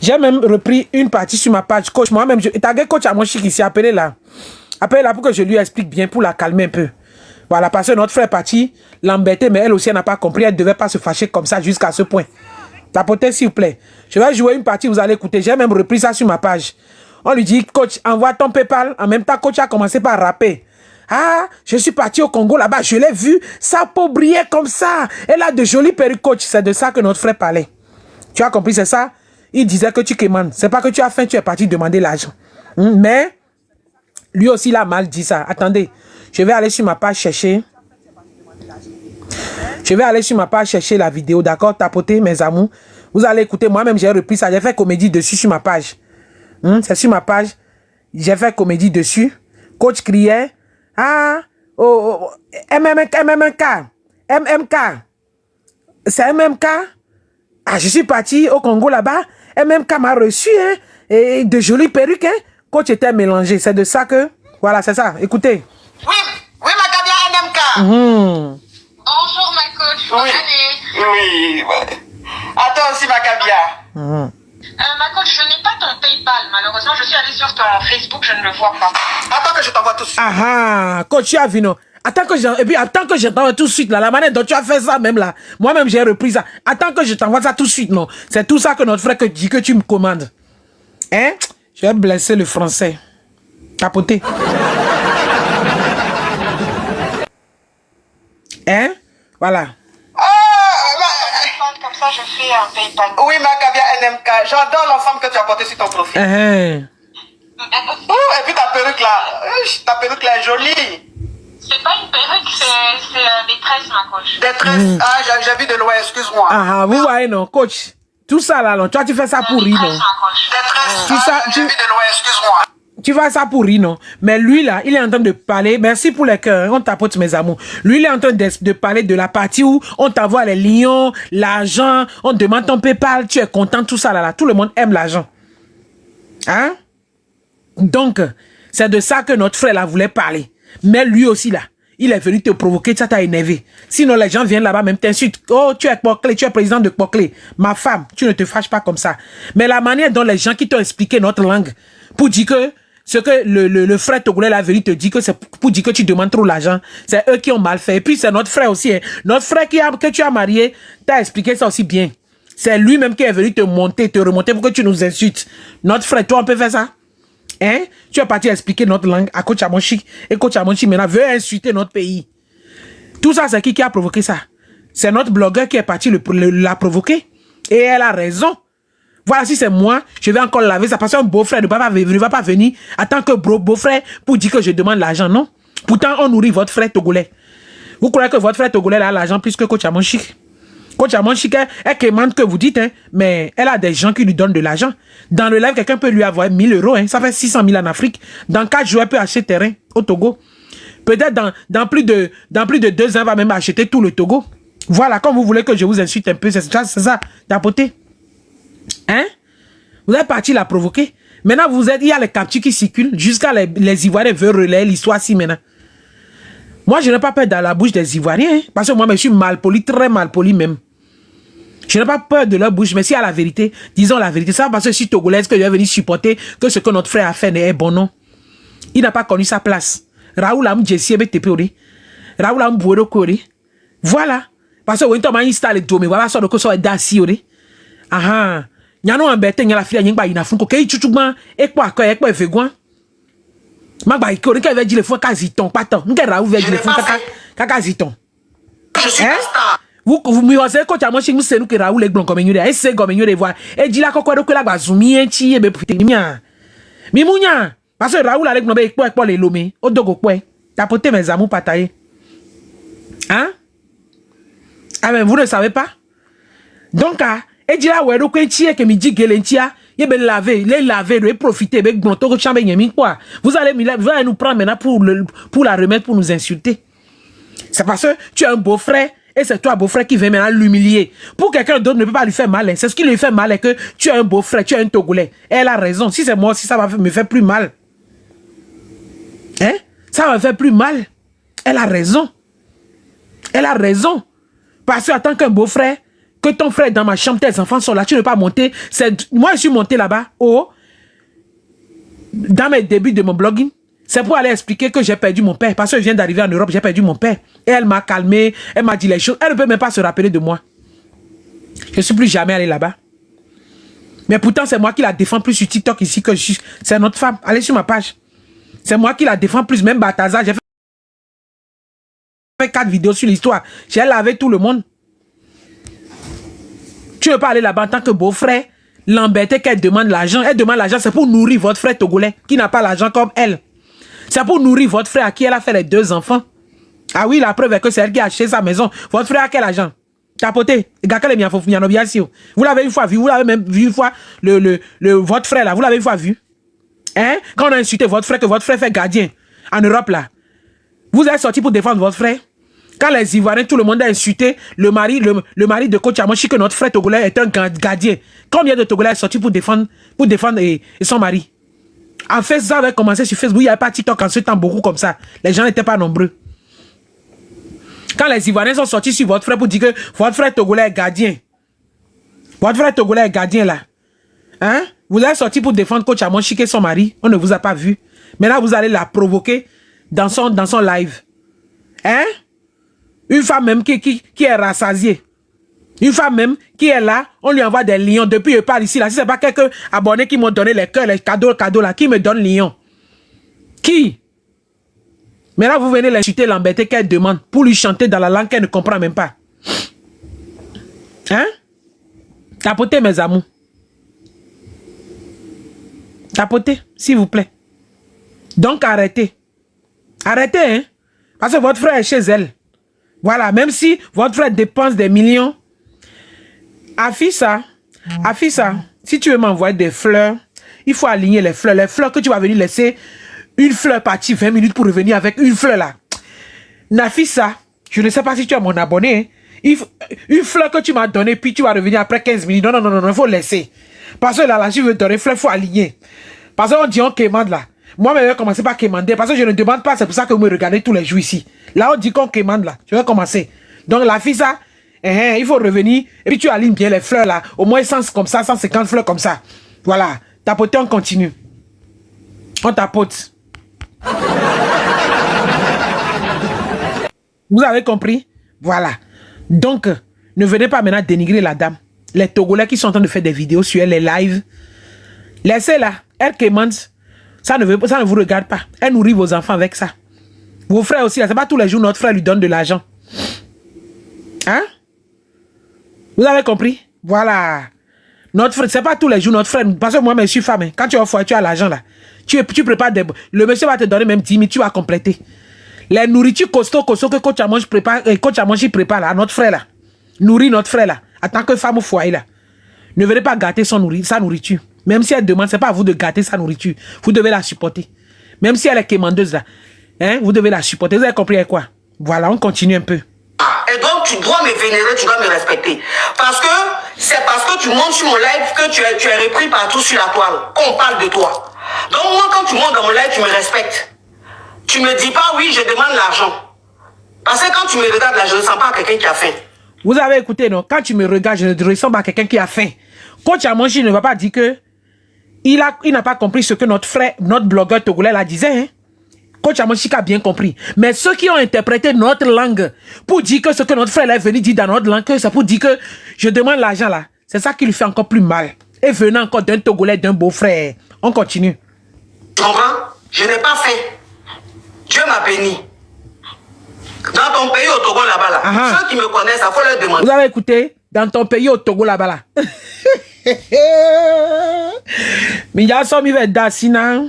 j'ai même repris une partie sur ma page, coach. Moi-même, tagué coach Amoshi qui s'est appelé là. Appelez-la pour que je lui explique bien, pour la calmer un peu. Voilà, parce que notre frère est parti l'embêter, mais elle aussi, elle n'a pas compris. Elle ne devait pas se fâcher comme ça jusqu'à ce point. Tapotez, s'il vous plaît. Je vais jouer une partie, vous allez écouter. J'ai même repris ça sur ma page. On lui dit, coach, envoie ton PayPal. En même temps, coach a commencé par rapper. Ah, je suis parti au Congo là-bas, je l'ai vu, sa peau brillait comme ça. Elle a de jolies perruques, coach. C'est de ça que notre frère parlait. Tu as compris, c'est ça? Il disait que tu commandes. C'est pas que tu as faim, tu es parti demander l'argent. Mais, lui aussi, il a mal dit ça. Attendez, je vais aller sur ma page chercher. Je vais aller sur ma page chercher la vidéo, d'accord? Tapotez, mes amours. Vous allez écouter, moi-même, j'ai repris ça. J'ai fait comédie dessus sur ma page. C'est sur ma page. J'ai fait comédie dessus. Coach criait. Ah, MMK. C'est MMK. Ah, je suis parti au Congo là-bas. MMK m'a reçu, hein. Et de jolies perruques, hein. Coach était mélangé. C'est de ça que... Voilà, c'est ça. Écoutez. Oui, ma MMK. Bonjour, ma coach. Oui. Oui. À toi aussi, ma cabia. Ma coach, je n'ai pas ton PayPal. Malheureusement, je suis allée sur ton Facebook, je ne le vois pas. Attends que je t'envoie tout de suite. Ah, coach, tu as vu, non? Attends que je t'envoie tout de suite, là, la manière dont tu as fait ça, même là. Moi-même, j'ai repris ça. Attends que je t'envoie ça tout de suite, non? C'est tout ça que notre frère dit que tu me commandes. Hein? Je vais blesser le français. Tapoter. Hein? Voilà. Comme ça, je fais un PayPal. Oui, ma cabia NMK. J'adore l'ensemble que tu as porté sur ton profil. Oh, et puis ta perruque là est jolie. C'est pas une perruque, c'est des tresses, ma coach. Des tresses. Ah, j'ai vu de loin, excuse-moi. Ah, vous voyez, non, coach. Tout ça là, non. Toi, tu fais ça pour rire, non? Des tresses. J'ai vu de loin, excuse-moi. Tu fais ça pour rire, non? Mais lui, là, il est en train de parler. Merci pour les cœurs. On tapote, mes amours. Lui, il est en train de parler de la partie où on t'envoie les lions, l'argent, on demande ton PayPal, tu es content, tout ça, là. Tout le monde aime l'argent. Hein? Donc, c'est de ça que notre frère, là, voulait parler. Mais lui aussi, là, il est venu te provoquer, ça t'a énervé. Sinon, les gens viennent là-bas, même t'insultent. Oh, tu es Kpokle, tu es président de Kpokle. Ma femme, tu ne te fâches pas comme ça. Mais la manière dont les gens qui t'ont expliqué notre langue, pour dire que ce que le frère togolais là venu te dire que c'est pour dire que tu demandes trop l'argent, c'est eux qui ont mal fait. Et puis c'est notre frère aussi. Hein. Notre frère que tu as marié, t'a expliqué ça aussi bien. C'est lui-même qui est venu te monter, te remonter pour que tu nous insultes. Notre frère, toi, on peut faire ça? Hein? Tu es parti expliquer notre langue à Coach Amonchi. Et Coach Amonchi maintenant veut insulter notre pays. Tout ça, c'est qui a provoqué ça? C'est notre blogueur qui est parti la provoquer. Et elle a raison. Voilà, si c'est moi, je vais encore laver ça. Parce qu'un beau-frère ne va pas venir en tant que beau-frère pour dire que je demande l'argent, non? Pourtant, on nourrit votre frère togolais. Vous croyez que votre frère togolais a l'argent plus que Coach Amonchi? Coach Amonchi, elle commande que vous dites, hein, mais elle a des gens qui lui donnent de l'argent. Dans le live, quelqu'un peut lui avoir 1000 €, hein, ça fait 600 000 en Afrique. Dans 4 jours, elle peut acheter terrain au Togo. Peut-être dans plus de 2 ans, elle va même acheter tout le Togo. Voilà, comme vous voulez que je vous insulte un peu, c'est ça, tapoter. Hein? Vous êtes parti la provoquer. Maintenant, il y a les captures qui circulent jusqu'à les Ivoiriens veulent relayer l'histoire si maintenant. Moi, je n'ai pas peur dans la bouche des Ivoiriens, hein, parce que moi, je suis mal poli, très mal poli même. Je n'ai pas peur de leur bouche, mais si à la vérité, disons la vérité, ça parce que je suis togolaise que je vais venir supporter que ce que notre frère a fait n'est bon, non. Il n'a pas connu sa place. Raoul a m'jessi ebe tepori. Raoul a m'bouero kori. Voilà. Parce que when tu m'as installé tout, mais voilà, ça de quoi ça est dassi ori. Aha. Nyano ambete nyala fila nyingba ina funko kei chuchugman ekwa vegwan. Magba ikori ka veji le fun kaziton pato. Nge Raoul veji le fun kakaziton. Je suis star. Vous me avez Coach Amonchi vous c'est nous que Raoul est blanc comme une et c'est comme une voir et dit la kokoro que la bazumi enti e be putemia mi munya parce que Raoul avec nobe ekpo le lomé o dogo kwe tapoter mes amours pataye hein ah mais vous ne savez pas donc et dit la wero que enti que mi dit gelentia ye be laver les laver et profiter be blanc to chambe nyemi quoi vous allez nous prendre maintenant pour la remettre pour nous insulter c'est parce que tu es un beau-frère. Et c'est toi, beau-frère, qui vient maintenant l'humilier. Pour quelqu'un d'autre ne peut pas lui faire mal. Hein. C'est ce qui lui fait mal, est que tu es un beau-frère, tu es un Togolais. Et elle a raison. Si c'est moi aussi, ça va me faire plus mal. Hein? Ça va me faire plus mal. Elle a raison. Elle a raison. Parce que en tant qu'un beau-frère, que ton frère est dans ma chambre, tes enfants sont là, tu ne peux pas monter. Moi, je suis monté là-bas, dans mes débuts de mon blogging. C'est pour aller expliquer que j'ai perdu mon père. Parce que je viens d'arriver en Europe, j'ai perdu mon père. Et elle m'a calmé, elle m'a dit les choses. Elle ne peut même pas se rappeler de moi. Je ne suis plus jamais allé là-bas. Mais pourtant, c'est moi qui la défends plus sur TikTok ici que je suis. C'est notre femme. Allez sur ma page. C'est moi qui la défends plus. Même Bataza, j'ai fait 4 vidéos sur l'histoire. J'ai lavé tout le monde. Tu ne veux pas aller là-bas en tant que beau-frère, l'embêter qu'elle demande l'argent. Elle demande l'argent, c'est pour nourrir votre frère togolais qui n'a pas l'argent comme elle. C'est pour nourrir votre frère à qui elle a fait les 2 enfants. Ah oui, la preuve est que c'est elle qui a acheté sa maison. Votre frère a quel argent? Tapoté. Vous l'avez une fois vu. Vous l'avez même vu une fois votre frère là. Vous l'avez une fois vu. Hein? Quand on a insulté votre frère, que votre frère fait gardien en Europe là. Vous êtes sorti pour défendre votre frère. Quand les Ivoiriens, tout le monde a insulté le mari de Coach Amonchi que notre frère togolais est un gardien. Combien de Togolais sont sortis pour défendre son mari? En fait, ça avait commencé sur Facebook. Il n'y avait pas TikTok en ce temps, beaucoup comme ça. Les gens n'étaient pas nombreux. Quand les Ivoiriens sont sortis sur votre frère pour dire que votre frère togolais est gardien. Votre frère togolais est gardien là. Hein? Vous êtes sorti pour défendre Coach Amonchi et son mari. On ne vous a pas vu. Maintenant, vous allez la provoquer dans son live. Hein? Une femme même qui est rassasiée. Une femme même qui est là, on lui envoie des lions. Depuis je parle ici, là, si ce n'est pas quelques abonnés qui m'ont donné les cœurs, les cadeaux là, qui me donnent lions? Qui? Mais là, vous venez l'insulter, l'embêter qu'elle demande pour lui chanter dans la langue qu'elle ne comprend même pas. Hein? Tapotez, mes amours. Tapotez, s'il vous plaît. Donc, arrêtez. Arrêtez, hein? Parce que votre frère est chez elle. Voilà, même si votre frère dépense des millions, Afissa, si tu veux m'envoyer des fleurs, il faut aligner les fleurs. Les fleurs que tu vas venir laisser, une fleur partie 20 minutes pour revenir avec une fleur là. Nafissa, je ne sais pas si tu es mon abonné. Hein. Une fleur que tu m'as donnée, puis tu vas revenir après 15 minutes. Non, il faut laisser. Parce que là, si je veux donner fleur, il faut aligner. Parce qu'on dit on commande là. Moi, je vais commencer par quémander parce que je ne demande pas, c'est pour ça que vous me regardez tous les jours ici. Là, on dit qu'on quémande là. Je vais commencer. Donc, la fille, ça, il faut revenir et puis tu alignes bien les fleurs là. Au moins 100 comme ça, 150 fleurs comme ça. Voilà. Tapoter, on continue. On tapote. Vous avez compris? Voilà. Donc, ne venez pas maintenant dénigrer la dame. Les Togolais qui sont en train de faire des vidéos sur elle, les lives. Laissez-la. Elle quémande. Ça ne vous regarde pas. Elle nourrit vos enfants avec ça. Vos frères aussi. C'est pas tous les jours notre frère lui donne de l'argent. Hein? Vous avez compris? Voilà. Notre frère, c'est pas tous les jours notre frère. Parce que moi, je suis femme. Hein. Quand tu es au foyer, tu as l'argent là. Tu prépares des... Le monsieur va te donner même 10 000, tu vas compléter. Les nourritures costauds que Coach Amonchi prépare là, à notre frère là. Nourrit notre frère là. En tant que femme au foyer là. Ne venez pas gâter sa nourriture. Même si elle demande, c'est pas à vous de gâter sa nourriture. Vous devez la supporter. Même si elle est quémandeuse là. Hein, vous devez la supporter. Vous avez compris quoi? Voilà, on continue un peu. Et donc, tu dois me vénérer, tu dois me respecter. Parce que c'est parce que tu montes sur mon live que tu es repris partout sur la toile. Qu'on parle de toi. Donc, moi, quand tu montes dans mon live, tu me respectes. Tu me dis pas, oui, je demande l'argent. Parce que quand tu me regardes là, je ne sens pas quelqu'un qui a faim. Vous avez écouté, non? Quand tu me regardes, je ne ressemble à quelqu'un qui a faim. Coach Amonchi ne va pas dire que il n'a pas compris ce que notre frère, notre blogueur togolais la disait. Hein? Coach Amonchi a bien compris. Mais ceux qui ont interprété notre langue pour dire que ce que notre frère est venu dire dans notre langue, c'est pour dire que je demande l'argent là. C'est ça qui lui fait encore plus mal. Et venant encore d'un Togolais, d'un beau-frère. On continue. Tu comprends? Je n'ai pas faim. Dieu m'a béni. Dans ton pays au Togo là-bas là, ceux qui me connaissent, il faut leur demander. Vous avez écouté? Dans ton pays au Togo là-bas là. Mais il y a ça, il va être d'assina.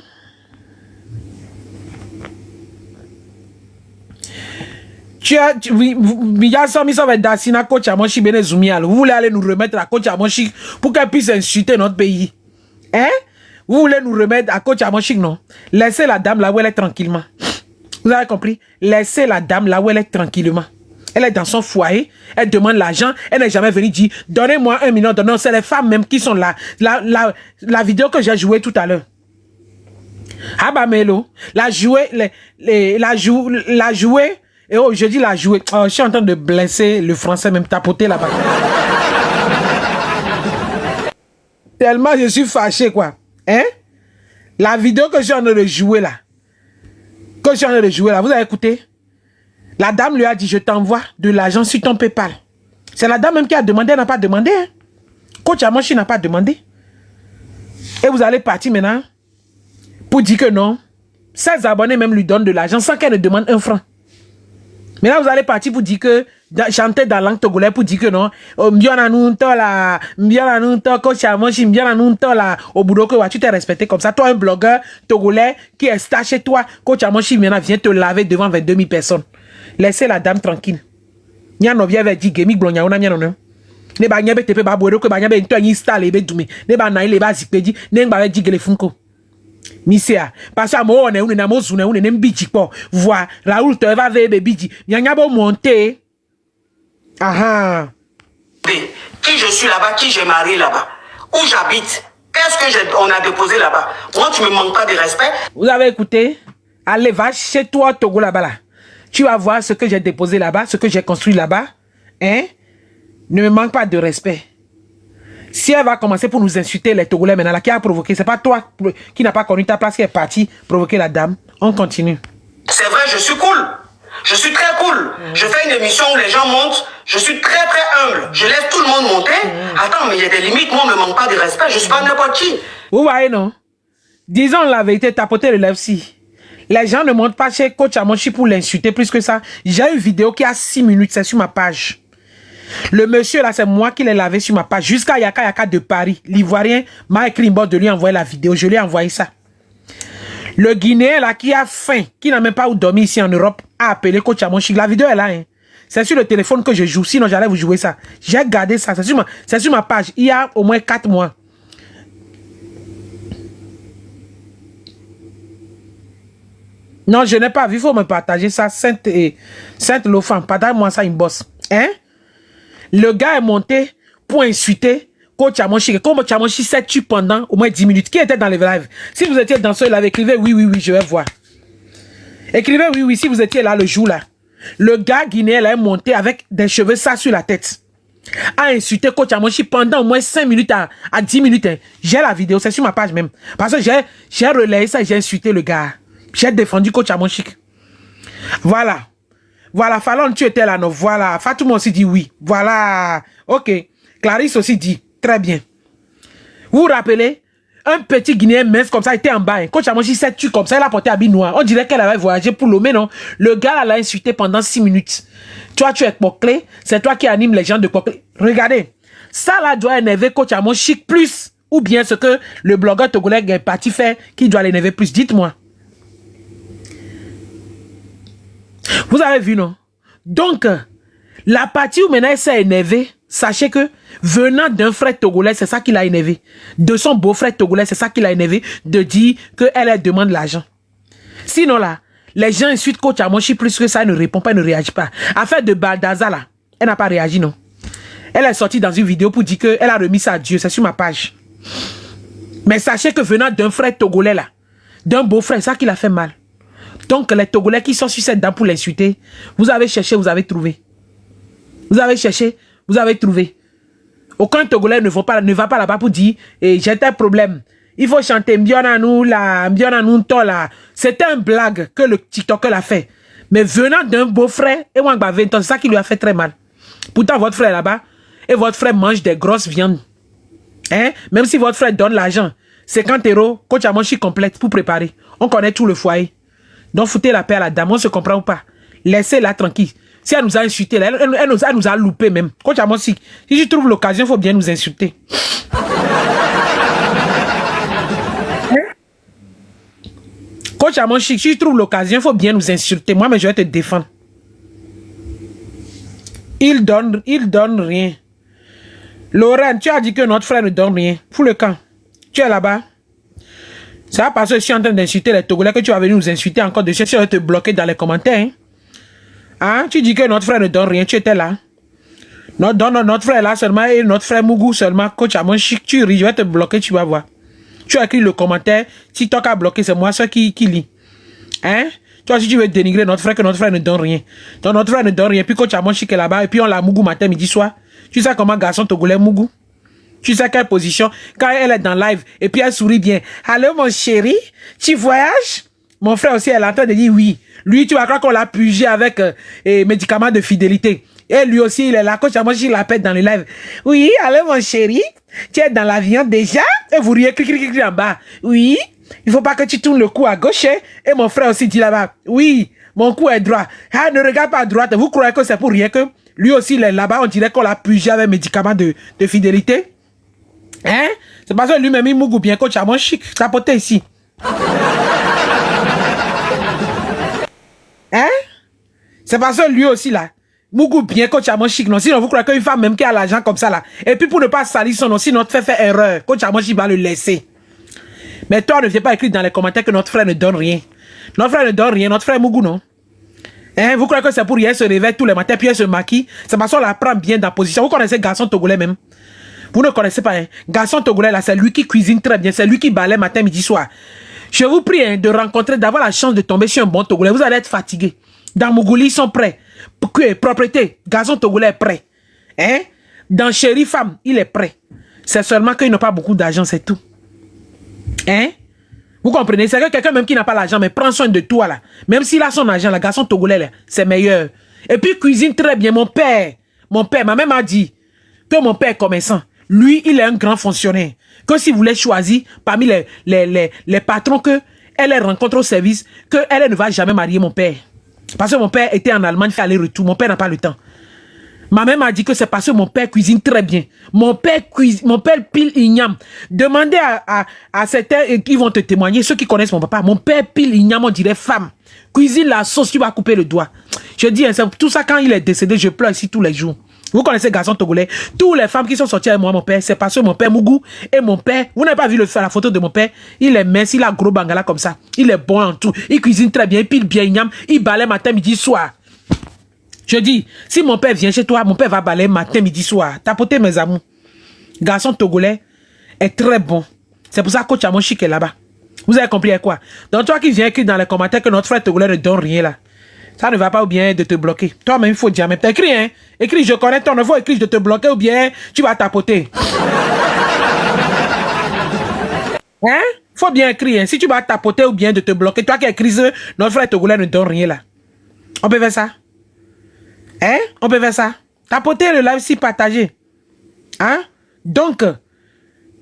Coach Amonchi Vous voulez aller nous remettre à Coach Amonchi pour qu'elle puisse insulter notre pays. Hein? Vous voulez nous remettre à Coach Amonchi, non? Laissez la dame là où elle est tranquillement. Vous avez compris? Laissez la dame là où elle est tranquillement. Elle est dans son foyer, elle demande l'argent, elle n'est jamais venue dire donnez-moi 1 million. Non, c'est les femmes même qui sont là. La vidéo que j'ai jouée tout à l'heure. Ah bah Melo, la jouée, et oh, je dis la jouée. Oh, je suis en train de blesser le français, même tapoter là-bas. Tellement je suis fâché, quoi. Hein? La vidéo que je suis en train de jouer là. Vous avez écouté? La dame lui a dit, je t'envoie de l'argent sur ton PayPal. C'est la dame même qui a demandé, elle n'a pas demandé. Hein? Coach Amonchi n'a pas demandé. Et vous allez partir maintenant pour dire que non. 16 abonnés même lui donnent de l'argent sans qu'elle ne demande 1 franc. Maintenant, vous allez partir pour dire que, chanter dans la langue togolaise pour dire que non, Coach Amonchi, au boulot que tu t'es respecté comme ça. Toi, un blogueur togolais qui est stage chez toi, Coach Amonchi maintenant vient te laver devant 22 000 personnes. Laissez la dame tranquille. Nya no vient dire gemi glonya ona nya no. Ne ba nya be tepe ba boero ko ba nya be nto anyi install be dumi. Ne ba na ile ba zikpeji, ne ngba be jigele funko. Misia, parce que moi on est na mo zuna on est mbiji po. Vois, Raoul te va ve be biji. Nya bo monter. Aha. Qui je suis là-bas, qui j'ai marié là-bas, où j'habite, qu'est-ce que on a déposé là-bas. Moi, tu me manques pas de respect. Vous avez écouté? Allez, va chez toi, Togo là-bas là. Tu vas voir ce que j'ai déposé là-bas, ce que j'ai construit là-bas. Hein? Ne me manque pas de respect. Si elle va commencer pour nous insulter, les Togolais maintenant, là, qui a provoqué, c'est pas toi qui n'a pas connu ta place qui est parti provoquer la dame. On continue. C'est vrai, je suis cool. Je suis très cool. Je fais une émission où les gens montent. Je suis très très humble. Je laisse tout le monde monter. Attends, mais il y a des limites. Moi, on ne me manque pas de respect. Je suis pas n'importe qui. Vous voyez, non? Disons la vérité, tapoter le lève-ci. Les gens ne montent pas chez Coach Amonchi pour l'insulter plus que ça. J'ai une vidéo qui a 6 minutes, c'est sur ma page. Le monsieur là, c'est moi qui l'ai lavé sur ma page. Jusqu'à Yaka de Paris. L'Ivoirien m'a écrit une boîte de lui envoyer la vidéo. Je lui ai envoyé ça. Le Guinéen là qui a faim, qui n'a même pas où dormir ici en Europe, a appelé Coach Amonchi. La vidéo est là. Hein. C'est sur le téléphone que je joue. Sinon, j'allais vous jouer ça. J'ai gardé ça. C'est sur ma page. Il y a au moins 4 mois. Non, je n'ai pas vu. Il faut me partager ça. Sainte Lofan. Partage-moi ça, une bosse. Hein? Le gars est monté pour insulter Coach Amonchi, Coach Amonchi s'est tué pendant au moins 10 minutes. Qui était dans les lives? Si vous étiez dans ce live, écrivez oui, oui, oui, je vais voir. Écrivez oui, oui, si vous étiez là le jour là. Le gars guinéen là est monté avec des cheveux ça sur la tête. A insulté Coach Amonchi pendant au moins 5 minutes à 10 minutes. Hein. J'ai la vidéo, c'est sur ma page même. Parce que j'ai relayé ça et j'ai insulté le gars. J'ai défendu Coach Amonchi. Voilà. Voilà, Fallon, tu étais là, non? Voilà. Fatouma aussi dit oui. Voilà. Ok. Clarisse aussi dit. Très bien. Vous vous rappelez? Un petit Guinéen mince comme ça était en bas. Hein. Coach Amonchi s'est tué comme ça. Il a porté habit noir. On dirait qu'elle avait voyagé pour Lomé, non? Le gars l'a insulté pendant 6 minutes. Toi, tu es Poclé. C'est toi qui anime les gens de Poclé. Regardez. Ça là doit énerver Coach Amonchi plus. Ou bien ce que le blogueur togolais est parti faire qui doit l'énerver plus. Dites-moi. Vous avez vu, non? Donc, la partie où maintenant elle s'est énervée, sachez que venant d'un frère togolais, c'est ça qui l'a énervé. De son beau-frère togolais, c'est ça qui l'a énervé. De dire qu'elle demande l'argent. Sinon là, les gens insultent Coach Amonchi plus que ça, elle ne répond pas, elle ne réagit pas. Affaire de Baldaza là, elle n'a pas réagi, non? Elle est sortie dans une vidéo pour dire qu'elle a remis ça à Dieu, c'est sur ma page. Mais sachez que venant d'un frère togolais là, d'un beau-frère, c'est ça qui l'a fait mal. Donc, les Togolais qui sont sur cette dame pour l'insulter, vous avez cherché, vous avez trouvé. Vous avez cherché, vous avez trouvé. Aucun Togolais ne va pas là-bas pour dire j'ai un problème. Il faut chanter Mbiona nous là, Mbiona nous là. C'était un blague que le TikToker a fait. Mais venant d'un beau-frère, et Wangba 20 ans, c'est ça qui lui a fait très mal. Pourtant, votre frère là-bas, et votre frère mange des grosses viandes. Hein? Même si votre frère donne l'argent, 50 €, Coach Amonchi complète pour préparer. On connaît tout le foyer. Donc, foutez la paix à la dame, on se comprend ou pas. Laissez-la tranquille. Si elle nous a insulté, elle nous a loupé même. Coach Amonchi, si je trouve l'occasion, il faut bien nous insulter. Coach Amonchi, si je trouve l'occasion, il faut bien nous insulter. Moi, mais je vais te défendre. Il donne rien. Lorraine, tu as dit que notre frère ne donne rien. Fous le camp. Tu es là-bas. Ça va parce que je suis en train d'insulter les Togolais que tu vas venir nous insulter encore dessus. Je vais te bloquer dans les commentaires. Hein? Tu dis que notre frère ne donne rien. Tu étais là. Notre frère là seulement et notre frère Mougou seulement. Coach Amonchi, tu ris. Je vais te bloquer, tu vas voir. Tu as écrit le commentaire. Si toi qui as bloqué, c'est moi, ceux qui lit. Hein? Toi, si tu veux dénigrer notre frère, que notre frère ne donne rien. Donc notre frère ne donne rien. Puis Coach Amonchi qui est là-bas. Et puis on l'a Mougou matin, midi, soir. Tu sais comment garçon Togolais Mougou? Tu sais quelle position? Quand elle est dans live, et puis elle sourit bien. Allô, mon chéri? Tu voyages? Mon frère aussi, elle est en train de dire oui. Lui, tu vas croire qu'on l'a pugé avec médicaments de fidélité. Et lui aussi, il est là. Coach Amonchi, il l'appelle dans le live. Oui, allô, mon chéri? Tu es dans l'avion déjà? Et vous riez, clic en bas. Oui. Il faut pas que tu tournes le cou à gauche. Et mon frère aussi dit là-bas. Oui, mon cou est droit. Ah, ne regarde pas à droite. Vous croyez que c'est pour rien que lui aussi, il est là-bas. On dirait qu'on l'a pugé avec médicaments de fidélité. Hein? C'est parce que lui-même, il mougou bien, Coach Amonchi, tapoté ici. Hein? C'est parce que lui aussi, là, mougou bien, Coach Amonchi, non? Sinon, vous croyez qu'une femme même qui a l'argent comme ça, là. Et puis, pour ne pas salir son nom, si notre frère fait erreur, Coach Amonchi va le laisser. Mais toi, ne viens pas écrire dans les commentaires que notre frère ne donne rien. Notre frère ne donne rien, notre frère mougou, non? Hein? Vous croyez que c'est pour rien, se réveille tous les matins, puis elle se maquille? C'est parce qu'on la prend bien dans la position. Vous connaissez garçon togolais même? Vous ne connaissez pas, hein? Garçon togolais, là, c'est lui qui cuisine très bien. C'est lui qui balaie matin, midi, soir. Je vous prie hein, de rencontrer, d'avoir la chance de tomber sur un bon togolais. Vous allez être fatigué. Dans Mougouli, ils sont prêts. Propriété, garçon togolais est prêt. Hein? Dans Chéri Femme, il est prêt. C'est seulement qu'ils n'ont pas beaucoup d'argent, c'est tout. Hein? Vous comprenez? C'est que quelqu'un même qui n'a pas l'argent, mais prend soin de toi, là. Même s'il a son argent, le garçon togolais, c'est meilleur. Et puis, cuisine très bien. Mon père, ma mère m'a dit que mon père est commerçant. Lui, il est un grand fonctionnaire. Que si vous voulez choisir parmi les patrons que elle rencontre au service, que elle ne va jamais marier mon père. Parce que mon père était en Allemagne, fait aller-retour. Mon père n'a pas le temps. Ma mère m'a dit que c'est parce que mon père cuisine très bien. Mon père pile igname. Demandez à certains qui vont te témoigner, ceux qui connaissent mon papa. Mon père pile igname, on dirait femme. Cuisine la sauce, tu vas couper le doigt. Je dis, hein, tout ça quand il est décédé, je pleure ici tous les jours. Vous connaissez garçon togolais. Toutes les femmes qui sont sorties avec moi, mon père, c'est parce que mon père Mougou et mon père, vous n'avez pas vu la photo de mon père, il est mince, il a gros bangala comme ça. Il est bon en tout. Il cuisine très bien, il pile bien, il balaye matin, midi, soir. Je dis, si mon père vient chez toi, mon père va balayer matin, midi, soir. Tapoter mes amours. garçon togolais, est très bon. C'est pour ça que Coach Amon Chic est là-bas. Vous avez compris quoi? Donc toi qui viens écrire dans les commentaires que notre frère togolais ne donne rien là, ça ne va pas ou bien de te bloquer. Toi-même, il faut dire, mais t'as écrit, hein? Écris, je connais ton niveau, écris, de te bloquer ou bien tu vas tapoter. Hein? Faut bien écrire, hein? Si tu vas tapoter ou bien de te bloquer, toi qui écris, notre frère togolais ne donne rien là. On peut faire ça? Hein? On peut faire ça? Tapoter le live si partagé. Hein? Donc,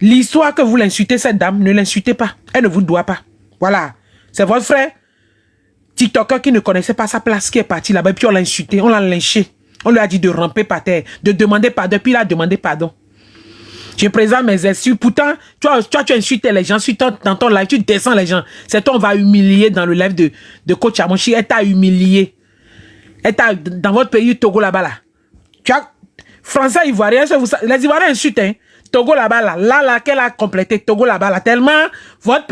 l'histoire que vous l'insultez, cette dame, ne l'insultez pas. Elle ne vous doit pas. Voilà. C'est votre frère TikToker qui ne connaissait pas sa place qui est parti là-bas. Et puis on l'a insulté, on l'a lynché. On lui a dit de ramper par terre, de demander pardon. Puis il a demandé pardon. Je présente mes excuses. Pourtant, tu insultes les gens. Dans ton live, tu descends les gens. C'est toi, on va humilier dans le live de Coach Amon Chic. Elle t'a humilié. Elle t'a, dans votre pays, Togo là-bas là. Tu as, Français, Ivoiriens, les Ivoiriens insultent, hein. Togo là-bas là, qu'elle a complété, Togo là-bas là, tellement votre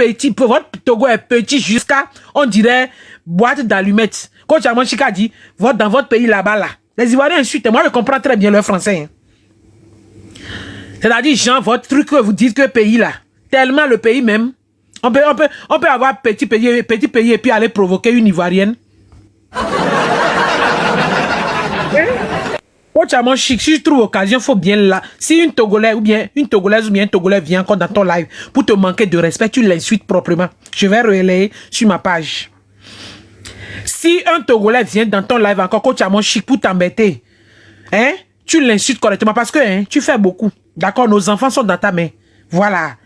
Togo est petit jusqu'à, on dirait, boîte d'allumettes. Coach Amon Chic a dit, dans votre pays là-bas là, les Ivoiriens insultent, moi je comprends très bien le français. Hein. C'est-à-dire, Jean, votre truc que vous dites que pays là, tellement le pays même, on peut avoir petit pays et puis aller provoquer une Ivoirienne. Coach Amon Chic, si je trouve occasion, faut bien là. Si une Togolaise ou bien un Togolais vient encore dans ton live pour te manquer de respect, tu l'insultes proprement. Je vais relayer sur ma page. Si un Togolais vient dans ton live encore, Coach Amon Chic, pour t'embêter, hein, tu l'insultes correctement parce que hein, tu fais beaucoup. D'accord, nos enfants sont dans ta main. Voilà.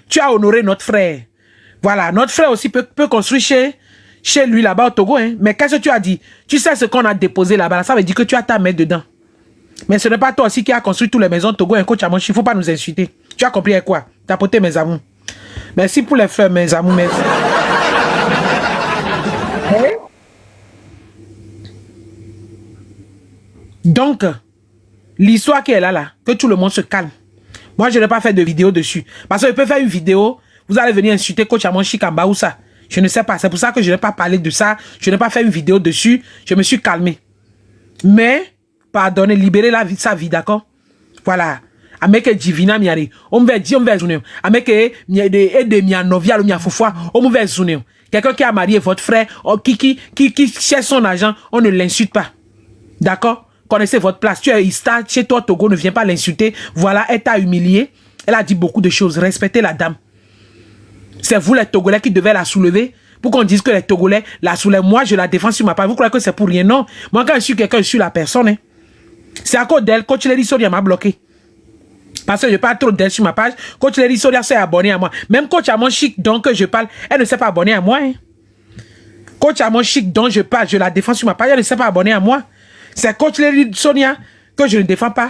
Tu as honoré notre frère. Voilà, notre frère aussi peut construire chez lui là-bas au Togo. Hein. Mais qu'est-ce que tu as dit? Tu sais ce qu'on a déposé là-bas. Ça veut dire que tu as ta main dedans. Mais ce n'est pas toi aussi qui a construit toutes les maisons de Togo. Un Coach Amon Chic, il ne faut pas nous insulter. Tu as compris quoi? Tapoter mes amours. Merci pour les fleurs, mes amours. Merci. Donc, l'histoire qui est là, que tout le monde se calme. Moi, je n'ai pas fait de vidéo dessus. Parce que je peux faire une vidéo, vous allez venir insulter Coach Amon Chic en bas ou ça. Je ne sais pas. C'est pour ça que je n'ai pas parlé de ça. Je n'ai pas fait une vidéo dessus. Je me suis calmé. Mais, pardonnez, libérez sa vie, d'accord? Voilà. Ameke divina miari. On me dit, on me zouné. Ameke de mia novia, mia foufou. On me zouné. Quelqu'un qui a marié votre frère, qui cherche son argent, on ne l'insulte pas. D'accord? Connaissez votre place. Tu es Ista, chez toi, Togo, ne viens pas l'insulter. Voilà, elle t'a humilié. Elle a dit beaucoup de choses. Respectez la dame. C'est vous, les Togolais, qui devez la soulever. Pour qu'on dise que les Togolais la soulèvent. Moi, je la défends sur ma page. Vous croyez que c'est pour rien? Non. Moi, quand je suis quelqu'un, je suis la personne. Hein. C'est à cause d'elle. Coach Léry Soria m'a bloqué. Parce que je parle trop d'elle sur ma page. Coach Léry Soria s'est abonné à moi. Même Coach Amon Chic, dont je parle, elle ne s'est pas abonnée à moi. Hein. Coach Amon Chic, dont je parle, je la défends sur ma page. Elle ne s'est pas abonnée à moi. C'est Coach Léry Soria que je ne défends pas.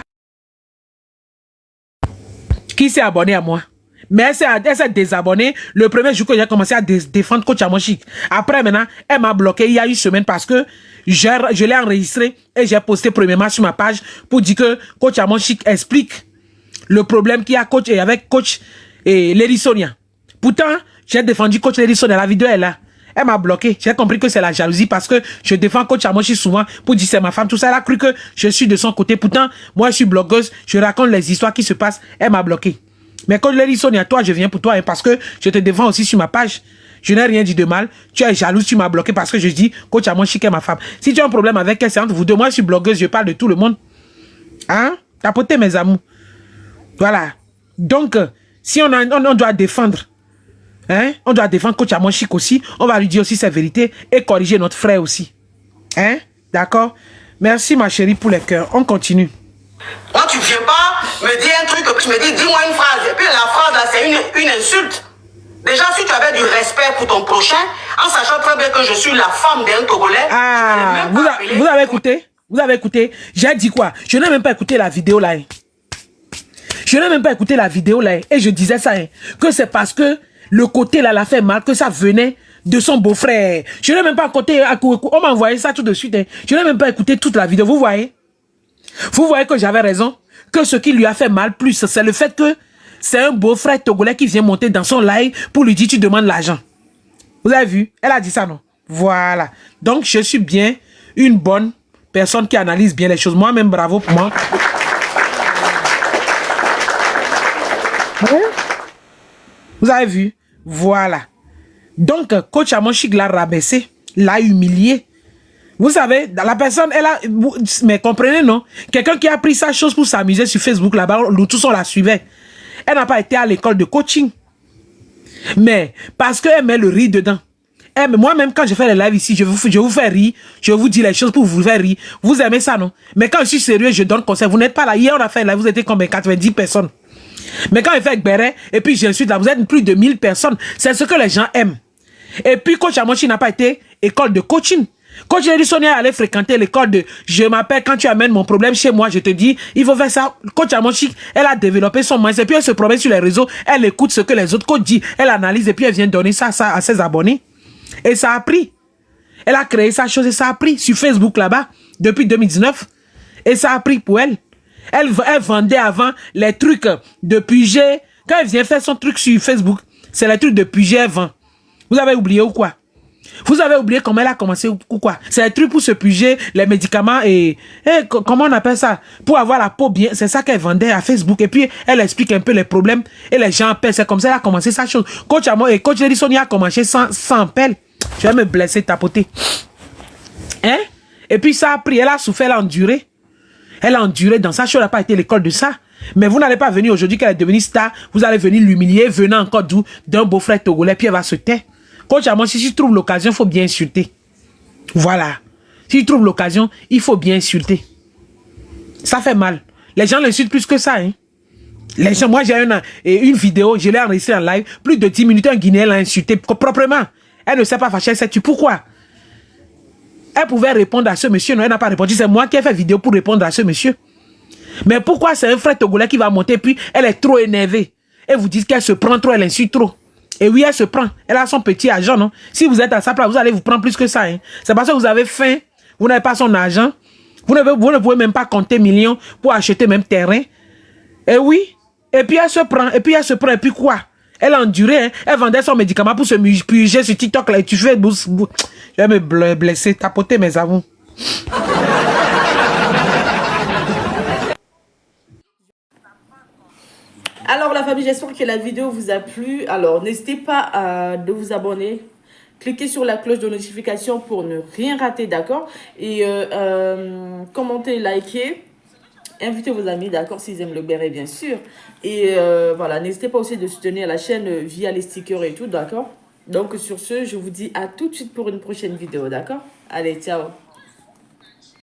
Qui s'est abonné à moi? Mais elle s'est désabonnée le premier jour que j'ai commencé à défendre Coach Amon Chic. Après, maintenant, elle m'a bloqué il y a une semaine parce que je l'ai enregistré et j'ai posté premièrement sur ma page pour dire que Coach Amon Chic explique le problème qu'il y a avec Coach Léry Soria. Pourtant, j'ai défendu Coach Léry Soria. La vidéo est là. Elle m'a bloqué. J'ai compris que c'est la jalousie parce que je défends Coach Amon Chic souvent pour dire c'est ma femme. Tout ça, elle a cru que je suis de son côté. Pourtant, moi, je suis blogueuse. Je raconte les histoires qui se passent. Elle m'a bloqué. Mais Coach Léry Soria, toi, je viens pour toi hein, parce que je te défends aussi sur ma page. Je n'ai rien dit de mal. Tu es jalouse, tu m'as bloqué parce que je dis Coach Amon Chic est ma femme. Si tu as un problème avec elle, c'est entre vous deux. Moi, je suis blogueuse, je parle de tout le monde. Hein? Tapotez mes amours. Voilà. Donc, si on doit défendre, hein? On doit défendre Coach Amon Chic aussi. On va lui dire aussi sa vérité et corriger notre frère aussi. Hein? D'accord? Merci ma chérie pour les cœurs. On continue. Moi, tu viens pas me dire un truc, tu me dis, dis-moi une phrase. Et puis la phrase là, c'est une insulte. Déjà, si tu avais du respect pour ton prochain, en sachant très bien que je suis la femme d'un Togolais. Ah, vous avez écouté? Vous avez écouté? J'ai dit quoi? Je n'ai même pas écouté la vidéo là. Hein. Je n'ai même pas écouté la vidéo là. Hein. Et je disais ça, hein, que c'est parce que le côté là l'a fait mal, que ça venait de son beau-frère. Je n'ai même pas écouté. On m'a envoyé ça tout de suite. Hein. Je n'ai même pas écouté toute la vidéo. Vous voyez? Vous voyez que j'avais raison? Que ce qui lui a fait mal plus, c'est le fait que c'est un beau-frère togolais qui vient monter dans son live pour lui dire tu demandes l'argent. Vous avez vu? Elle a dit ça, non? Voilà. Donc, je suis bien une bonne personne qui analyse bien les choses. Moi-même, bravo pour moi. Ouais. Vous avez vu? Voilà. Donc, coach Amonchik l'a rabaissé, l'a humilié. Vous savez, la personne, elle a... Mais comprenez, non? Quelqu'un qui a pris sa chose pour s'amuser sur Facebook, là-bas, nous tous, on la suivait. Elle n'a pas été à l'école de coaching. Mais, parce qu'elle met le riz dedans. Moi-même, quand je fais les lives ici, je vous fais rire. Je vous dis les choses pour vous faire rire. Vous aimez ça, non? Mais quand je suis sérieux, je donne conseil. Vous n'êtes pas là. Hier, on a fait là, vous étiez combien? 90 personnes. Mais quand je fais avec Béret, et puis j'insulte là, vous êtes plus de 1000 personnes. C'est ce que les gens aiment. Et puis, coach Amonchik n'a pas été école de coaching. Coach Sonia allait fréquenter l'école de je m'appelle, quand tu amènes mon problème chez moi, je te dis, il faut faire ça. Coach Amonchik, elle a développé son mindset, et puis elle se promène sur les réseaux, elle écoute ce que les autres coachs disent, elle analyse, et puis elle vient donner ça à ses abonnés. Et ça a pris. Elle a créé sa chose et ça a pris sur Facebook là-bas, depuis 2019. Et ça a pris pour elle. Elle vendait avant les trucs de Puget. Quand elle vient faire son truc sur Facebook, c'est les trucs de Puget, elle vend. Vous avez oublié ou quoi? Vous avez oublié comment elle a commencé ou quoi? C'est un truc pour se puger, les médicaments et comment on appelle ça? Pour avoir la peau bien. C'est ça qu'elle vendait à Facebook. Et puis, elle explique un peu les problèmes et les gens appellent. C'est comme ça qu'elle a commencé sa chose. Coach Sonia a commencé sans pelle. Je vais me blesser, tapoter. Hein? Et puis, ça a pris. Elle a souffert, elle a enduré. Elle a enduré dans sa chose. Elle n'a pas été l'école de ça. Mais vous n'allez pas venir aujourd'hui qu'elle est devenue star. Vous allez venir l'humilier, venant encore d'un beau-frère togolais. Puis elle va se taire. Coach Amon, si tu trouves l'occasion, il faut bien insulter. Voilà. Si tu trouves l'occasion, il faut bien insulter. Ça fait mal. Les gens l'insultent plus que ça. Hein. Les gens, moi, j'ai une vidéo, je l'ai enregistrée en live. Plus de 10 minutes, un Guinéen l'a insulté proprement. Elle ne s'est pas fâchée, elle s'est tue. Pourquoi? Elle pouvait répondre à ce monsieur. Non, elle n'a pas répondu. C'est moi qui ai fait vidéo pour répondre à ce monsieur. Mais pourquoi c'est un frère togolais qui va monter, puis elle est trop énervée. Et vous dites qu'elle se prend trop, elle insulte trop. Et oui, elle se prend. Elle a son petit argent, non? Si vous êtes à sa place, vous allez vous prendre plus que ça. Hein? C'est parce que vous avez faim, vous n'avez pas son argent. Vous ne pouvez même pas compter millions pour acheter même terrain. Et oui. Et puis elle se prend. Et puis elle se prend. Et puis quoi? Elle a enduré. Hein? Elle vendait son médicament pour se puger sur TikTok. Là, et tu fais... Je vais me blesser, tapoter mes avons. Alors la famille, j'espère que la vidéo vous a plu. Alors n'hésitez pas de vous abonner. Cliquez sur la cloche de notification pour ne rien rater, d'accord? Et commentez, likez. Invitez vos amis, d'accord? S'ils aiment le béret, bien sûr. Et voilà, n'hésitez pas aussi de soutenir la chaîne via les stickers et tout, d'accord? Donc sur ce, je vous dis à tout de suite pour une prochaine vidéo, d'accord? Allez, ciao!